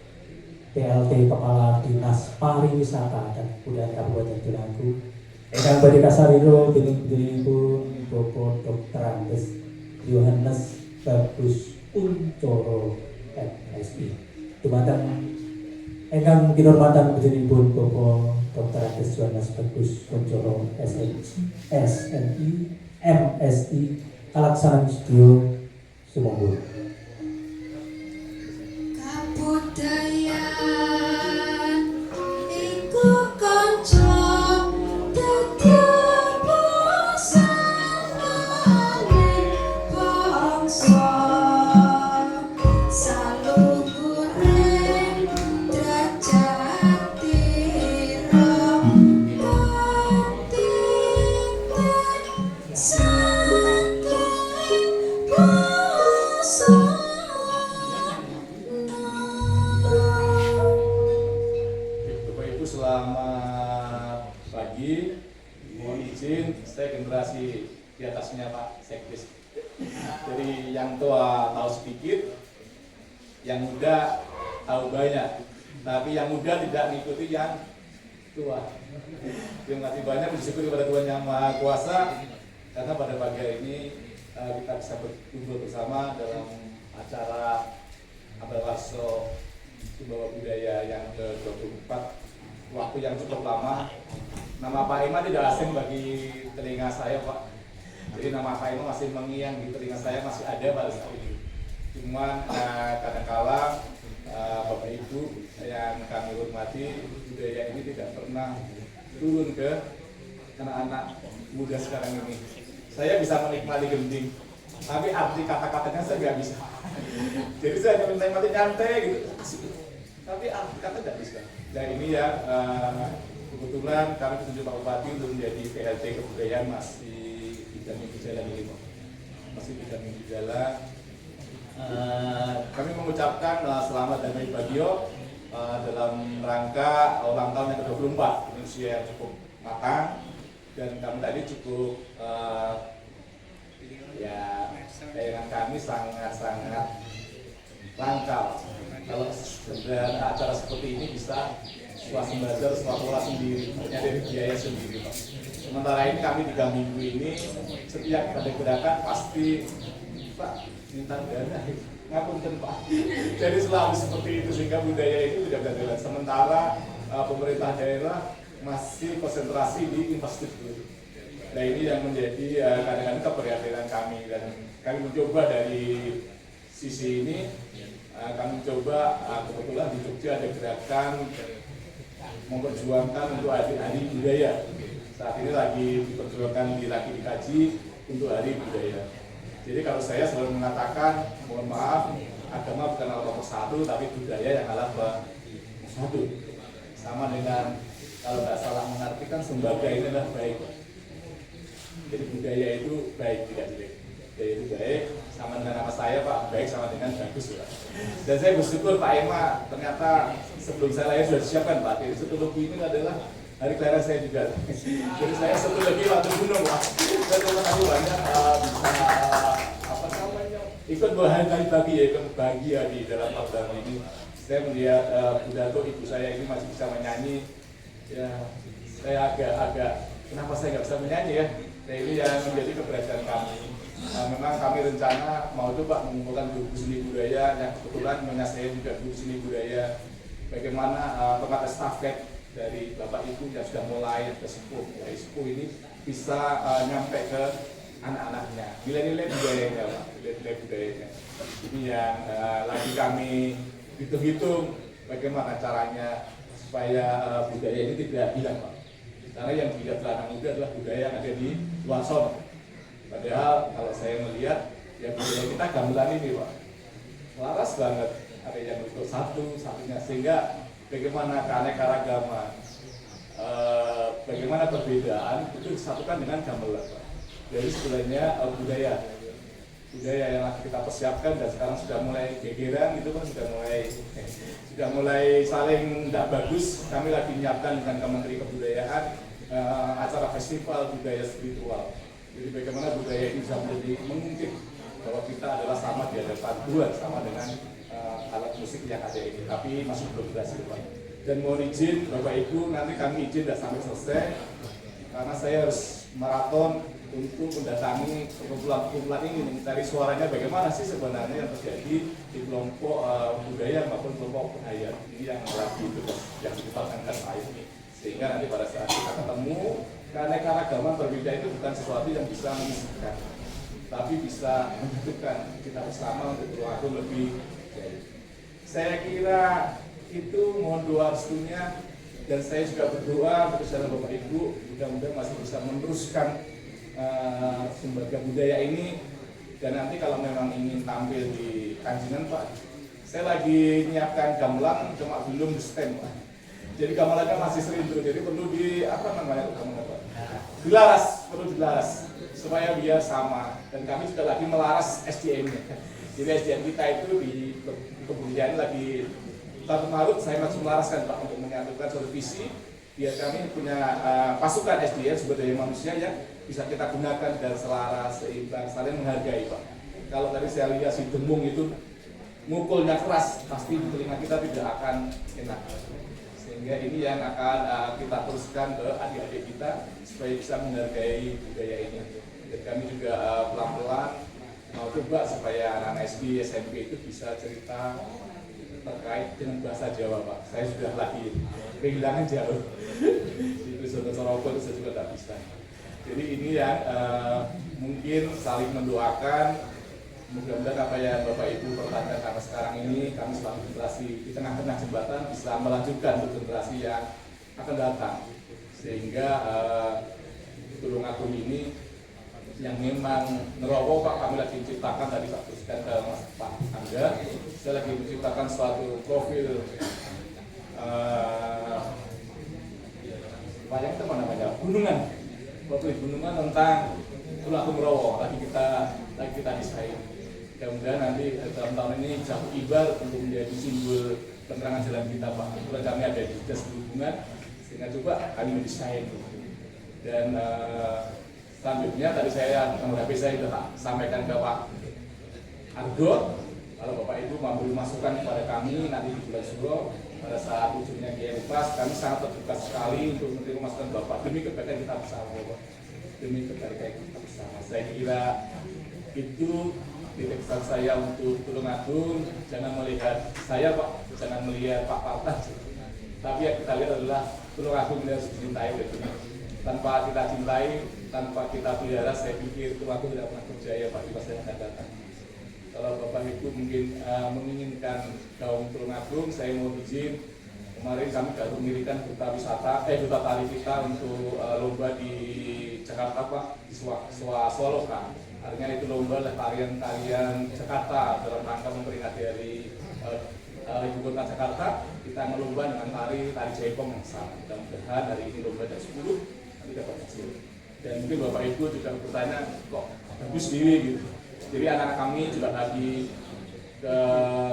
PLT Kepala Dinas Pariwisata dan Kebudayaan Kabupaten Tulungagung ingkang badhe kasariro dening pujenipun Bapak Dr. Andes Yohanes Bagus Kuncoro MSI. Dumateng ingkang kinurmatan pujenipun Bapak Dr. Agus Jonas Bagus Kuncoro SNI MSI Kalaksanan Studio Sumanggur. Kabudayan iku kanca teteposanane bangsa saluhuring derajat tira saking bangsa. Bapak Ibu selamat pagi. Mohon izin, saya generasi di atasnya Pak Sekdes. Jadi yang tua tahu sedikit, yang muda tahu banyak. Tapi yang muda tidak mengikuti yang tua. Terima kasih banyak, bersyukur kepada Tuhan Yang Maha Kuasa karena pada pagi hari ini kita bisa berkumpul bersama dalam acara Abel Warso Sumbawa Budaya yang ke-24, waktu yang cukup lama. Nama Pak Ima tidak asing bagi telinga saya, Pak. Jadi nama Pak Ima masih mengiang di telinga saya, masih ada pada saat ini. Cuman kadang-kala Bapak Ibu yang kami hormati, budaya ini tidak pernah turun ke anak-anak muda sekarang ini. Saya bisa menikmati gending, tapi arti kata-katanya saya nggak bisa. Jadi saya hanya menikmati nyantai gitu, tapi arti kata tidak bisa. Dan ini ya kebetulan kami ditunjuk Pak Bupati untuk menjadi PLT Kebudayaan masih dijamin berjalan ini, Pak. Masih dijamin berjalan. Kami mengucapkan selamat dan baik bagio dalam rangka ulang tahun yang ke-24 Indonesia yang cukup matang, dan kami tadi cukup ya tayangan kami sangat-sangat langka. Kalau ada acara seperti ini bisa swasembada, swasembada sendiri, hanya dari biaya sendiri, Pak. Sementara ini kami 3 minggu ini setiap ada gerakan pasti Pak minta dana, ngapunten Pak. Jadi selalu seperti itu sehingga budaya itu tidak bisa jalan. Sementara pemerintah daerah masih konsentrasi di infrastruktur. Nah ini yang menjadi kadang-kadang keprihatinan kami, dan kami mencoba dari sisi ini. Kami coba kebetulan di Jogja ada gerakan memperjuangkan untuk hari budaya. Saat ini lagi diperjuangkan, lagi dikaji untuk hari budaya. Jadi kalau saya selalu mengatakan, mohon maaf, agama bukan nomor 1, tapi budaya yang adalah 1. Sama dengan kalau nggak salah mengartikan sembaga ini adalah baik. Jadi budaya itu baik, tidak jelek. Budaya itu baik, sama dengan nama saya Pak, baik sama dengan bagus Pak. Dan saya bersyukur Pak Ema, ternyata sebelum saya lahir sudah disiapkan Pak. Jadi 1 lebih ini adalah hari kelahiran saya juga. Jadi saya 1 lebih waktu gunung Pak. Dan terima kasih banyak bisa ikut bahagia bagi ya, ikut bahagia di dalam program ini. Saya melihat pidato ibu saya ini masih bisa menyanyi. Ya, saya agak kenapa saya nggak bisa menyanyi ya? Nah, ini yang menjadi keberhasilan kami. Memang kami rencana mau coba mengumpulkan guru seni budaya yang kebetulan saya juga guru seni budaya. Bagaimana tongkat estafet dari Bapak Ibu yang sudah mulai ke sepuh, dari sepuh ini bisa nyampe ke anak-anaknya, nilai-nilai budayanya, Pak, nilai-nilai budayanya. Ini yang lagi kami hitung-hitung bagaimana caranya supaya budaya ini tidak hilang, Pak. Karena yang dilihat anak muda adalah budaya yang ada di luar sana. Padahal kalau saya melihat ya budaya kita gamelan ini Pak, laras banget. Ada yang untuk satunya, sehingga bagaimana keanekaragaman, bagaimana perbedaan itu disatukan dengan gamelan Pak. Jadi sebenarnya budaya yang kita persiapkan dan sekarang sudah mulai gegeran gitu kan, sudah mulai saling tidak bagus. Kami lagi menyiapkan dengan Kementerian Kebudayaan acara festival budaya spiritual. Jadi bagaimana budaya ini bisa menjadi mengungkit bahwa kita adalah sama di hadapan Tuhan, sama dengan alat musik yang ada ini, tapi masih belum berhasil Pak. Dan mohon izin Bapak Ibu, nanti kami izin tidak sampai selesai karena saya harus maraton untuk mendatangi kumpulan-kumpulan ini, mencari suaranya bagaimana sih sebenarnya yang terjadi di kelompok budaya maupun kelompok budaya ini yang lagi yang kita tangkap ini. Sehingga nanti pada saat kita ketemu, keanekaragaman berbeda itu bukan sesuatu yang bisa memisahkan, tapi bisa menyatukan kita bersama untuk Tulungagung lebih jauh. Saya kira itu mohon doa restunya, dan saya juga berdoa bersama Bapak Ibu mudah-mudahan masih bisa meneruskan Lembaga Budaya ini. Dan nanti kalau memang ingin tampil di Kanjingan Pak, saya lagi menyiapkan gamelan, cuma belum di stem Pak. Jadi gamelannya masih serindu, jadi perlu di apa namanya gamelan Pak? Dilaras, perlu dilaras supaya biar sama. Dan kami juga lagi melaras SDM-nya. Jadi SDM kita itu di kebudayaan lagi larut-larut, saya langsung melaraskan Pak untuk menyatukan suatu visi biar kami punya pasukan SDM sumber daya manusia yang bisa kita gunakan dan selaras, seimbang, saling menghargai Pak. Kalau tadi saya lihat si Demung itu mukulnya keras, pasti di telinga kita tidak akan enak. Sehingga ini yang akan kita teruskan ke adik-adik kita supaya bisa menghargai budaya ini. Dan kami juga pelan-pelan mau coba supaya anak SD, SMP itu bisa cerita terkait dengan bahasa Jawa Pak. Saya sudah lagi kehilangan jauh. Itu Sorogo itu saya juga tidak bisa. Jadi ini yang mungkin saling mendoakan. Mudah-mudahan apa yang Bapak Ibu pertanyakan sampai sekarang ini, kami selalu generasi di tengah-tengah jembatan bisa melanjutkan untuk generasi yang akan datang. Sehingga Tulungagung ini yang memang nerowo Pak, kami lagi menciptakan, tadi saya teruskan ke Pak Angga, saya lagi menciptakan suatu profil yang itu namanya gunungan, profil gunungan tentang Tulungagung Nerowo lagi kita desain. Mudah-mudahan nanti dalam tahun ini Jahu Ibar untuk menjadi simbol penerangan jalan kita Pak. Kebetulan kami ada di dinas perhubungan, sehingga coba kami mendesain. Dan selanjutnya tadi saya nomor HP saya sudah sampaikan ke Pak Argo, kalau Bapak Ibu mampu masukan kepada kami nanti di bulan Suro pada saat ujungnya GMPAS, kami sangat terbuka sekali untuk menerima masukan Bapak demi kebaikan kita bersama Bapak, demi kebaikan kita bersama. Saya kira itu titik pesan saya untuk Tulungagung. Jangan melihat saya Pak, jangan melihat Pak Partas, tapi yang kita lihat adalah Tulungagung yang harus dicintai oleh dunia. Tanpa kita cintai, tanpa kita pelihara, saya pikir Tulungagung tidak pernah berjaya Pak di masa yang akan datang. Kalau Bapak Ibu mungkin menginginkan kaum Tulungagung, saya mau izin, kemarin kami baru mengirimkan duta tari kita untuk lomba di Jakarta Pak, di Solo Pak. Artinya itu lomba tarian Jakarta dalam rangka memperingati hari Ibu Kota Jakarta. Kita ngelomba dengan tari Jaipong yang sama. Mudah-mudahan hari ini lomba jam 10 nanti dapat hasil. Dan mungkin Bapak Ibu juga bertanya, kok bagus diri gitu. Jadi anak-anak kami juga lagi ke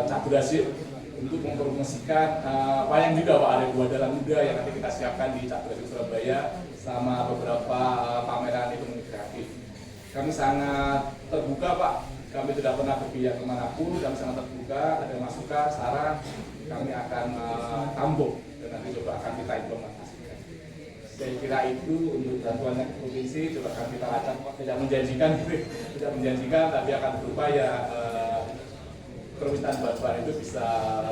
Caturasir untuk mempromosikan wayang juga Pak. Ada buah dalam muda yang nanti kita siapkan di Caturasir Surabaya sama beberapa pameran ekonomi kreatif. Kami sangat terbuka Pak, kami tidak pernah berpihak kemanapun, kami sangat terbuka, ada masukan, saran, kami akan tampung dan nanti coba akan kita implementasikan. Saya kira itu untuk bantuannya ke provinsi, coba akan kita lacak Pak, tidak menjanjikan, tapi akan berupaya permintaan bantuan itu bisa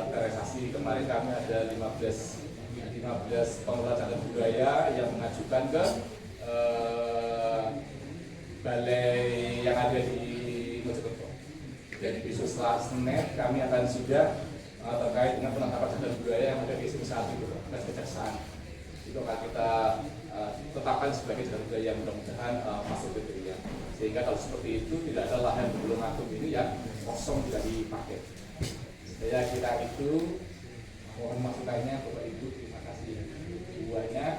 terrealisasi. Kemarin kami ada 15 pengelola cagar budaya yang mengajukan ke balai yang ada di Mojokerto. Jadi besok setelah Senin kami akan sudah terkait dengan penangkapan cagar budaya yang ada di SMP 1 itu, Kejaksaan. Itu akan kita tetapkan sebagai cagar budaya yang mudah-mudahan masuk ke kriteria. Sehingga kalau seperti itu tidak ada lahan di Tulungagung ini yang kosong tidak dipakai. Saya kira itu, mohon masukannya Bapak Ibu, terima kasih banyak.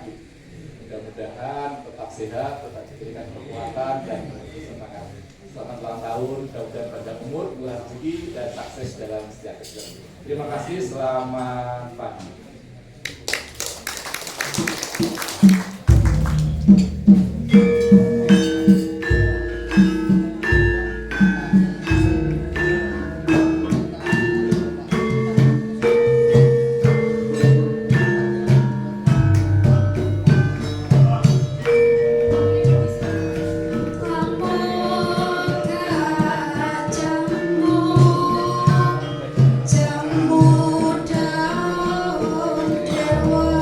Mudah-mudahan tetap sehat, tetap diberikan kekuatan dan semangat. Selamat ulang tahun, mudah-mudahan panjang umur, murah rezeki dan sukses dalam setiap kegiatan. Terima kasih, selamat pagi. Jamu daun dewa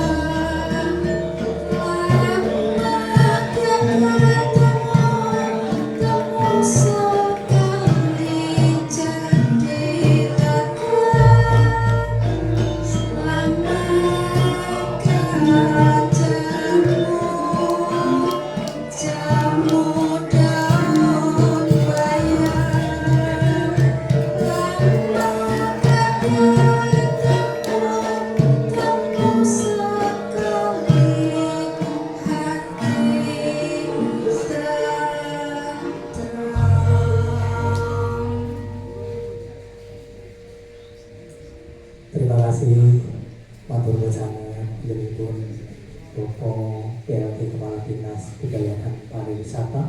budaya dan pariwisata.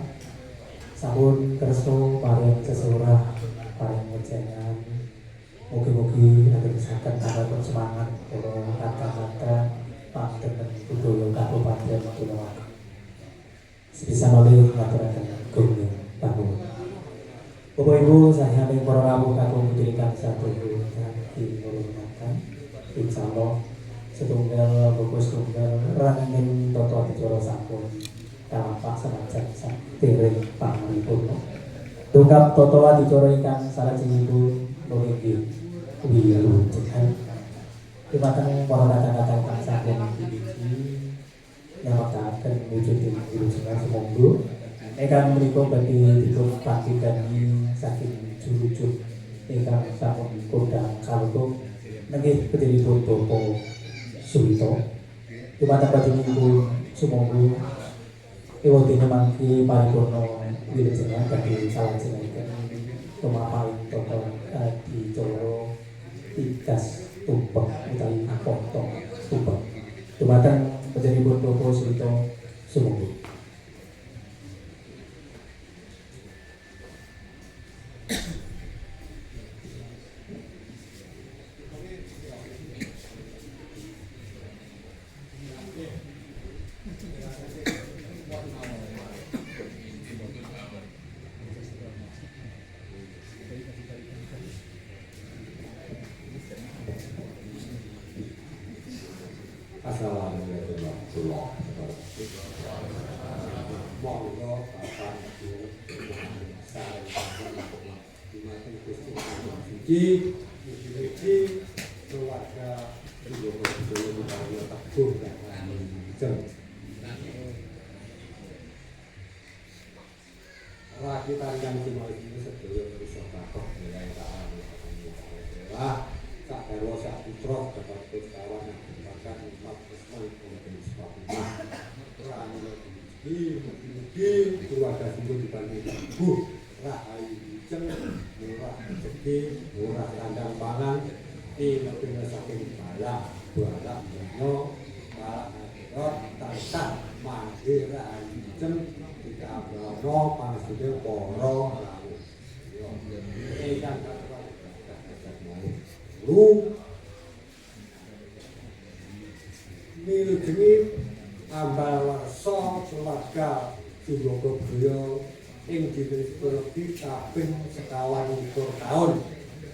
Sampun kerso paring sesurah paring wejangan. Mugi-mugi atesaken tambah semangat para kata-kata panjenengan budaya Kabupaten Tulungagung. Sebisa oleh ngaturaken gunging panuwun. Bapak Ibu saking para rawuh kakung dirikan satu di nurunkan insyaallah setunggal bungkus tunggal rangin toto dicara sampun tampak senajan sadereng panganipun. Dongkap toto dicara ingkang salajengipun nggih wilujengan. Dumateng para kata-kata ingkang sampun dibiji nyamakaken wujuding wilujengan sumangga ingkang menika badhe dipun panggiani saking jurujud ingkang sampun kodang kalungkuh nenggih kedhiripun Bapak Suwito. Dumateng badhepipun sumangga ewadene mangke paripurna wilujengan badhe salajengipun tumapaling toto dicara tigas tumpeng utawi potong tumpeng. Dumateng badhepipun Bapak Suwito sumangga. Assalamualaikum warahmatullahi wabarakatuh. Monggo Bapak Ibu sareng dumateng Gusti Allah suci keluarga budaya budaya teguh dan jeng. Rakyat yang dimulai ini sedaya bisa takok nilai ta'ala. Tak perlu sak putra dapat kawan bahkan 4 mungkin sebabnya rani mugi keluarga itu dibanding ibu rahayu jeng murah rezeki murah kandang pangan lebih saking balak nyo balak akhirat tansah mahir rahayu jeng kita abrono pangsude poro rawuh yo ingkang milujengi ambal warsa keluarga Sumangga Griya ing dinten Sepuluh kaping 21 taun.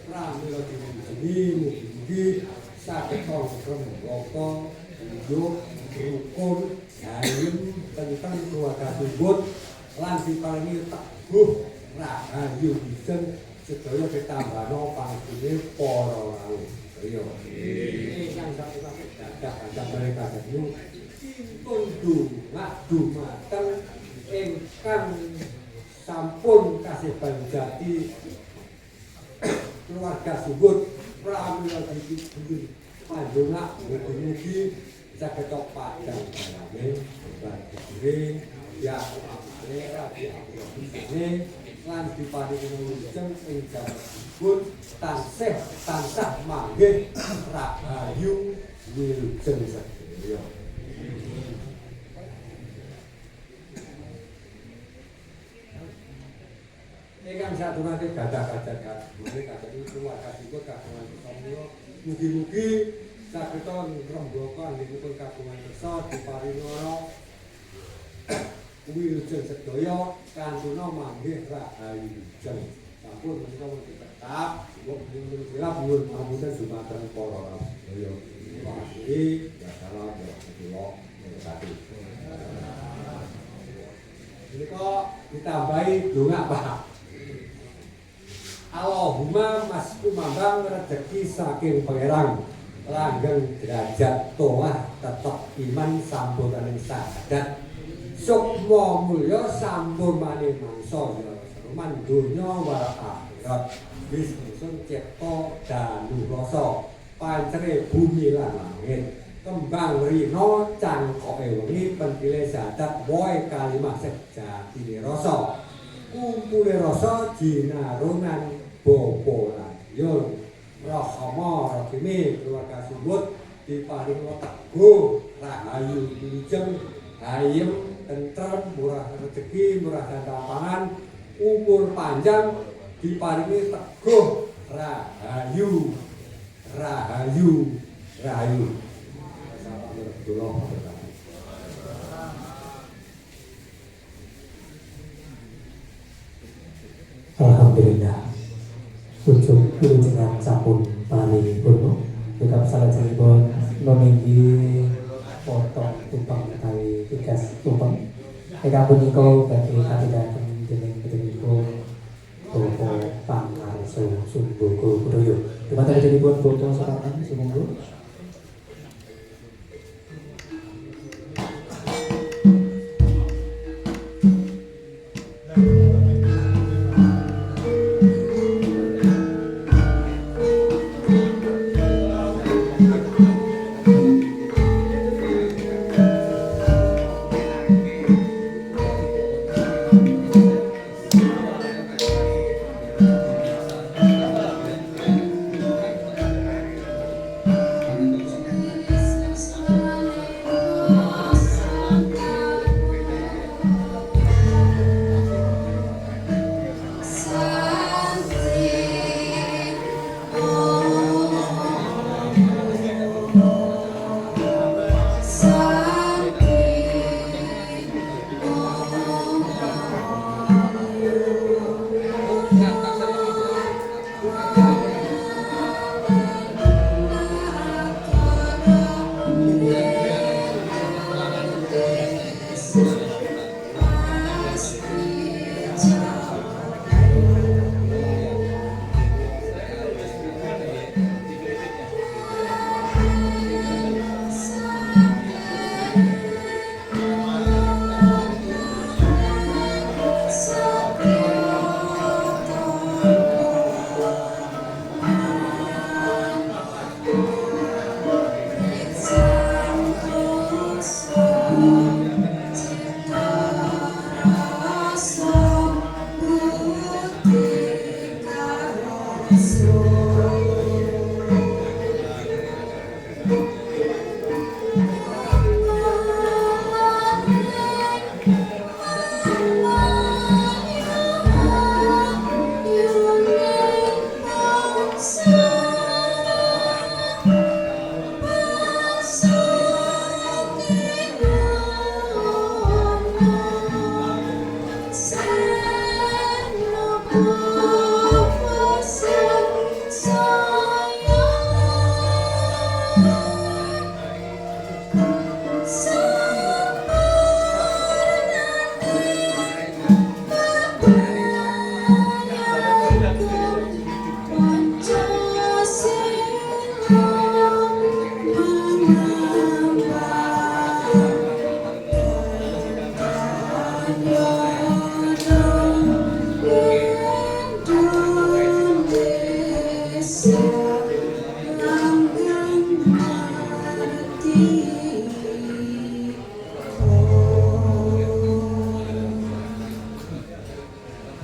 Pramila diwujudi mugi-mugi saged rembaka hidup rukun hayem tentang keluarga tumbut lan diparingi tabuh rahayu wijeng sedaya ditambahno pangune para rawuh. Ayo. Ingkang sampun dadah mereka dene tundu dumateng ingkang sampun kasih banjati keluarga Subut pramila dipun panjungak mugi-mugi saged padhang dalane badhe ya mereka ini lan diparingi wilujeng ing jamanipun tansah manggih rahayu wilujeng sedaya. Ingkang saturate gadah-gadah menika keluarga Subut kagungan samya mugi-mugi saged ngrembaka nggihipun kagungan kersa diparingi wilujeng sedaya kantuna manggih rahayu jeng. Sampun menika mesti tetap nyuwun silap nyuwun pamunten dumateng para rawuh. Terima kasih. Wassalamualaikum warahmatullahi wabarakatuh. Menika ditambahi donga Pak. Allahumma mas kumambang rezeki saking pangeran langgeng derajat toah tetep iman sambutan sadat sukma mulya sampun maning mangsa ya seruman donya wal akhirat wis ingsun cipta danu rasa pancere bumi lan langit kembang rina cangkoke wengi pentile sadat woe kalimah sejatine rasa kumpule rasa jinarunan bopo lan yun rahama rahime keluarga Subut diparing teguh rahayu wilujeng hayem tentrem murah rezeki, murah dan kelapangan, umur panjang, diparingi teguh, rahayu, rahayu, rahayu. Alhamdulillah. Ujung dengan sampun paling purno. Juga salajengipun nominggi potong tumpang utawi tugas tumpeng. Ingkang punika badhe katindakaken dening putripun Bapak Pangarso Sumbogo Budoyo. Dumateng deninipun Bapak Sorangan Sumbogo.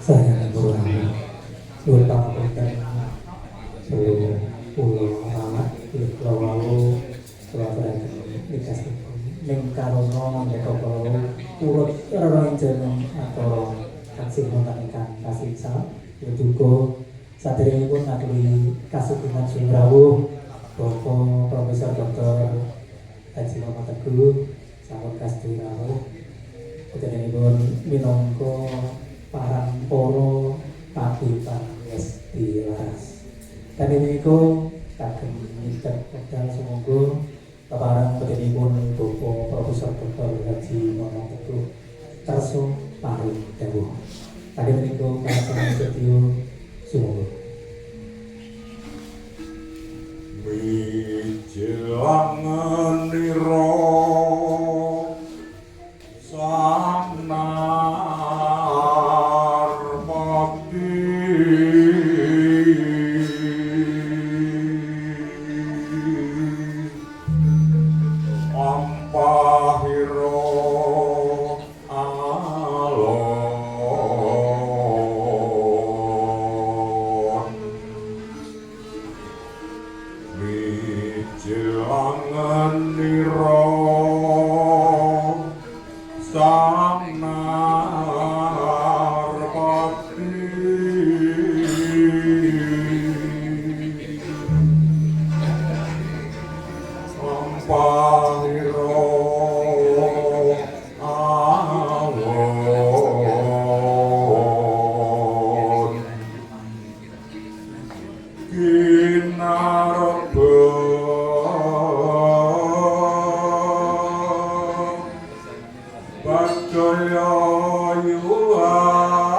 Saya berurang Dua pangapunten Seluruh pulau Ramat Di pulau Walu Kelabaran Dikasih Ning karono Mereka pulau Urut Rorong jeneng Atau Kasih nonton ikan Kasih salam Yuduko Satria pun ngaturi Kasukungan Sumrawuh Bapak Profesor Dr. Haji Muhammad Teguh Sampun Kasih Rawuh Kemudian minangka parang poro pabitan Ngesti Laras. Dan niku kagem ngiket wekdal sumangga keparang putripun Bapak Profesor Dr. Haji Muhammad Teguh kersa paring dawuh. Kagem niku kalasan sedya sumangga. Wijangan nira sanar bakti ampahira alon wijangan nira sanar sedaya yuar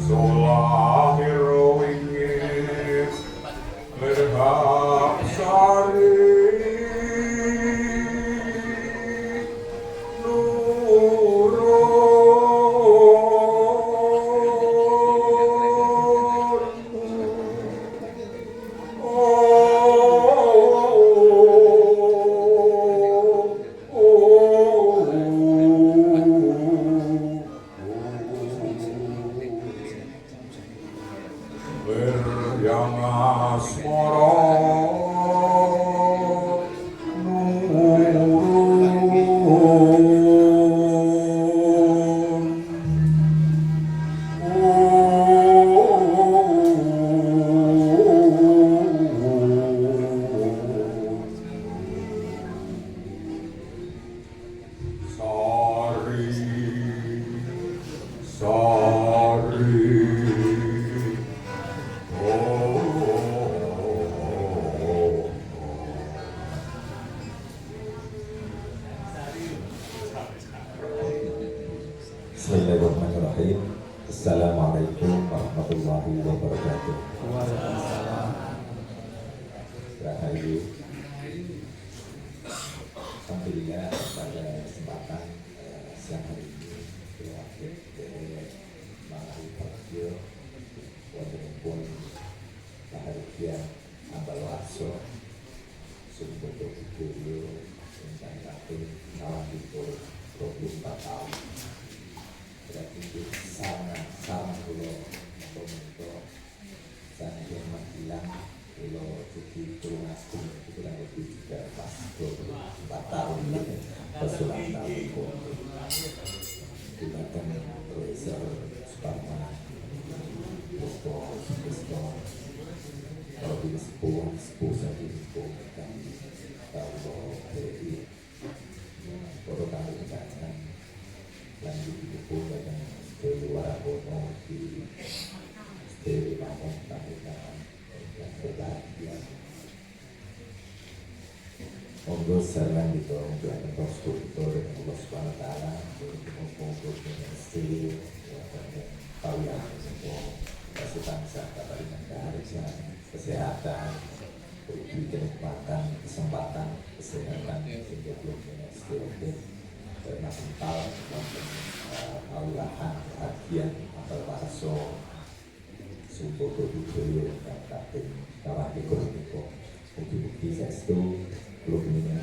Solahiro ingin berhak sari yang asmara Bismillahirrahmanirrahim. Assalamualaikum warahmatullahi wabarakatuh. Rahayu. Alhamdulillah pada kesempatan siang hari ini diwakil dari Mangahi Pakio wontenipun Paharikya Ambal Warso Sumbodo Budoyo ingkang kaping 24 tahun. Berarti sama kula menika saking manggilan kula jadi tulungagung itu kurang lebih juga pas 24 tahun pesulang tahun Dumateng Profesor Suparman Pusko kalau di sepuh saking sepuh kan kalau dari foto kali dengan lanjut buku dan dari warabono di dari bangun tahunan yang berbahagia. Monggo sareng gitu untuk entos tutur Allah Subhanahu wa taala untuk istri dan kalian semua bangsa kepada kehargaan kesehatan beri kenikmatan kesempatan kesehatan sehingga belum istirahat karena mental aulahan bagian atau warso Sumbodo Budoyo dan kaping kawan ekonomi bukti sestu belum ini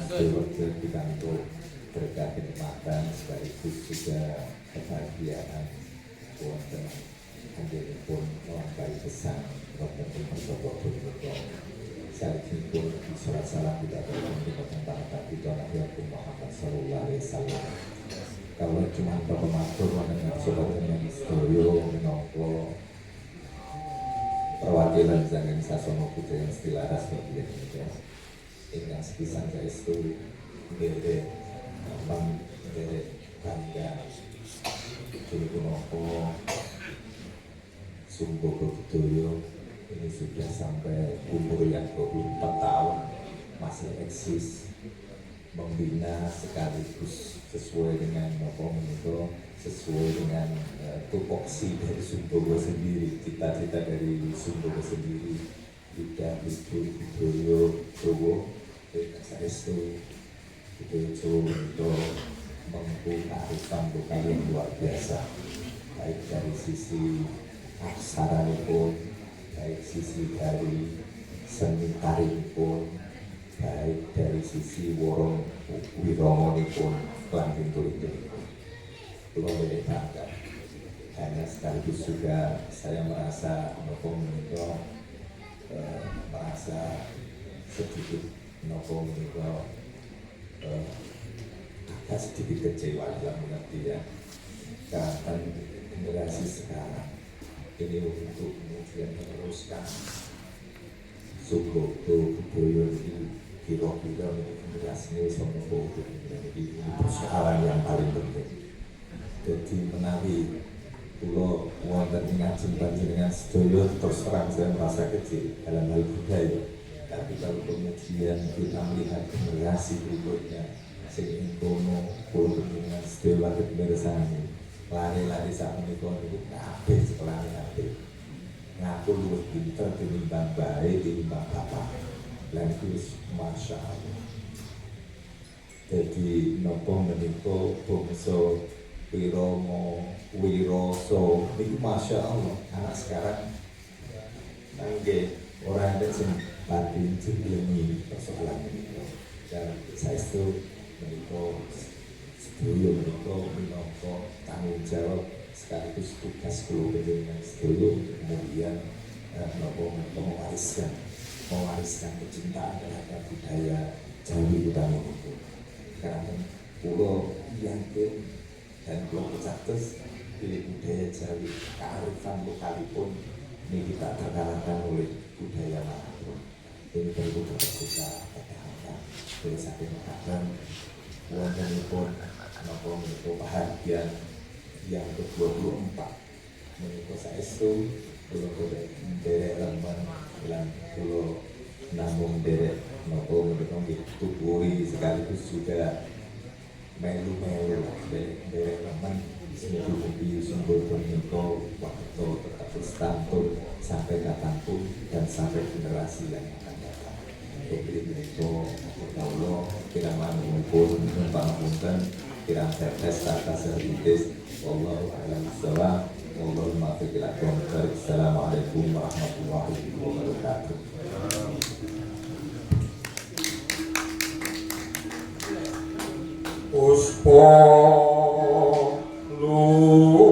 dibantu berkah kenikmatan sekaligus juga kebahagiaan wonten anggapipun melangkai pesan wonten persoalan punika salibipun surat salam tidak berhenti tentang kita Nabi Muhammad Sallallahu Alaihi Wasallam. Kalau cuma pematur mengenai sobat yang istoyo menongko perwakilan jangan sasono putri yang setilaras bagi Indonesia. Yang sekisan saya itu dari bang dari bangga jadi menongko Sumbodo Budoyo ini sudah sampai umur yang 24 tahun masih eksis membina sekaligus sesuai dengan sesuai dengan tupoksi dari Sumbodo sendiri, cita-cita dari Sumbodo sendiri tidak itu Budoyo Jowo dengan saestu Budoyo Jowo untuk mengukur kearifan lokal yang luar biasa baik dari sisi aksara pun baik sisi dari seni tari pun baik dari sisi worong wirongo pun langgeng tulitin pulau dari bangga hanya sekaligus juga saya merasa menopong menikah merasa sedikit menopong menikah agak sedikit kecewa dalam mengerti ya karena generasi sekarang ini untuk kemudian meneruskan Sumbodo Budoyo ini kira-kira generasinya sama ini persoalan yang paling penting. Jadi menawi Pulau wonten ing ngajeng panjenengan sedaya terus terang saya merasa kecil dalam hal budaya. Tapi kalau kemudian kita melihat generasi berikutnya, sing kono pulau panjenengan sedaya waget bersani, lari-lari saat menika niku kabeh sekolah kabeh. Ngaku luwih pinter tinimbang bae tinimbang bapak. Lan iku wis masyaallah. Jadi nopo menika bangsa Wiromo, Wiroso, itu masya Allah anak sekarang nangge orang ada sing batin jemblemi persoalan ini. Dan saya itu menika sedulur menika minangka tanggung jawab sekaligus tugas kula panjenengan sedulur kemudian nopo mewariskan kecintaan terhadap budaya Jawi utama itu. Karena kula yakin dan belum tercatus pilih budaya Jawi kearifan lokalipun ini kita terkalahkan oleh budaya manapun. Ini perlu kita pertahankan dari saking kadang wontenipun napa menika bahagian yang ke-24 menika saestu kula golek derek remen lan kula namung derek napa menika nggih tuturi sekaligus juga melu-melu dari teman semuanya simbol perniko waktu tetap berstantun sampai kapanpun dan sampai generasi yang akan datang. Jadi itu kalau kita mengumpul pangapunten kita tetes kata serius Allah alam salam Allah maafikil akum. Assalamualaikum warahmatullahi wabarakatuh. Puspa lulun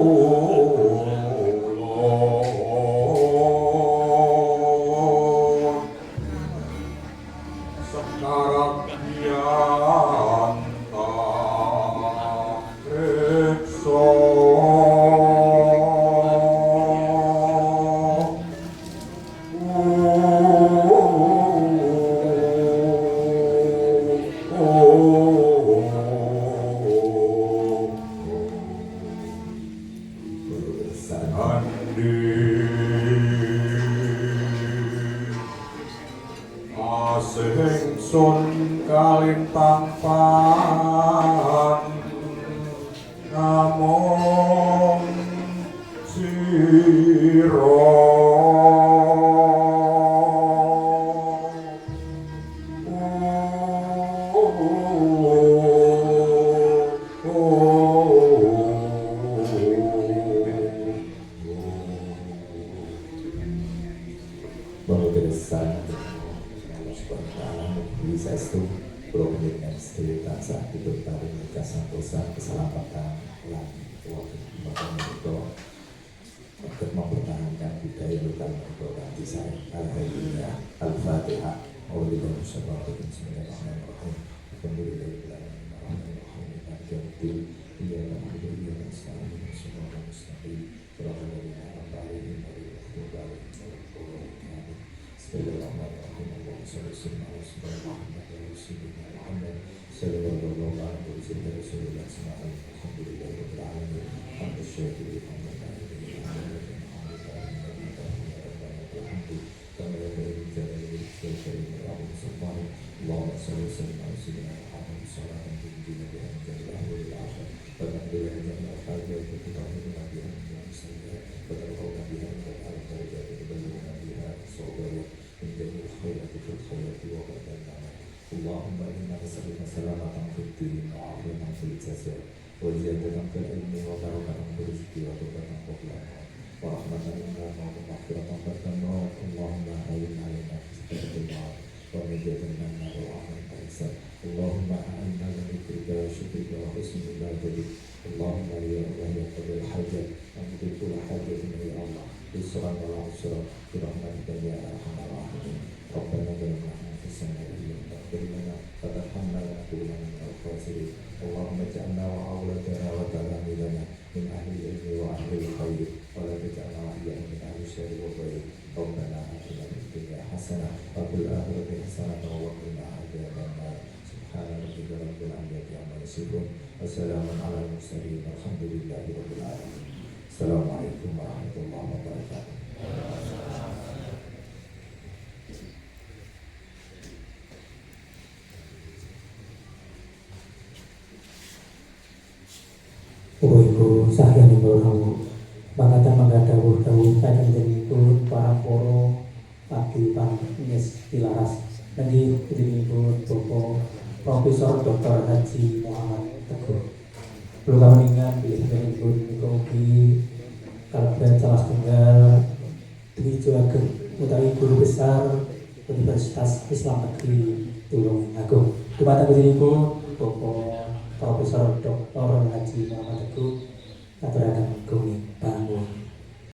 sekarat yanta reksa Sun kalintang pan namung sira keselamatan lan untuk mempertahankan budaya lokal nanti saya al-Fatihah al-Fatihah Bismillahirrahmanirrahim Allahumma inna nas'aluka salamatan fid din wa 'afiyatan fil jasad wa ziyadatan fil ilmi wa barakatan fil rizqi wa tawbatan qabla wa rahmatan minna wa maghfiratan fadlanna Allahumma alim alaina fi wa najatan minna wa rahmatan ihsan Allahumma a'inna ala dhikrika wa syukrika wa husni ibadatik Allahumma ya Allah ya qadil hajat ambil kula hajatin ya Allah yusran wa la usran bi rahmatika ya arhamar rahimin Rabbana zalamna anfusana لنا فترحمنا ونكون من الخاسرين اللهم اجعلنا وأولادنا وتلاميذنا من أهل العلم وأهل الخير ولا تجعلنا أحياء من أهل الشر والخير ربنا آتنا في الدنيا حسنة وفي الآخرة حسنة وقنا عذاب النار سبحان ربك رب العزة عما يصفون وسلام على المرسلين والحمد لله رب العالمين Assalamualaikum warahmatullahi wabarakatuh. Ibu-ibu sahyang ibu mangkatan dawuh panjenenganipun para para abdi pangnis tilaras nggih panjenenganipun Bapak Profesor Dr. Haji Muhammad Teguh. Kula kaweningan bilih panjenenganipun menika ugi kalebat salah setunggal Dwijo Ageng utawi guru besar Universitas Islam Negeri Tulung Agung. Dumateng panjenenganipun Bapak Profesor Dr. Haji Muhammad Teguh aturaken gumi.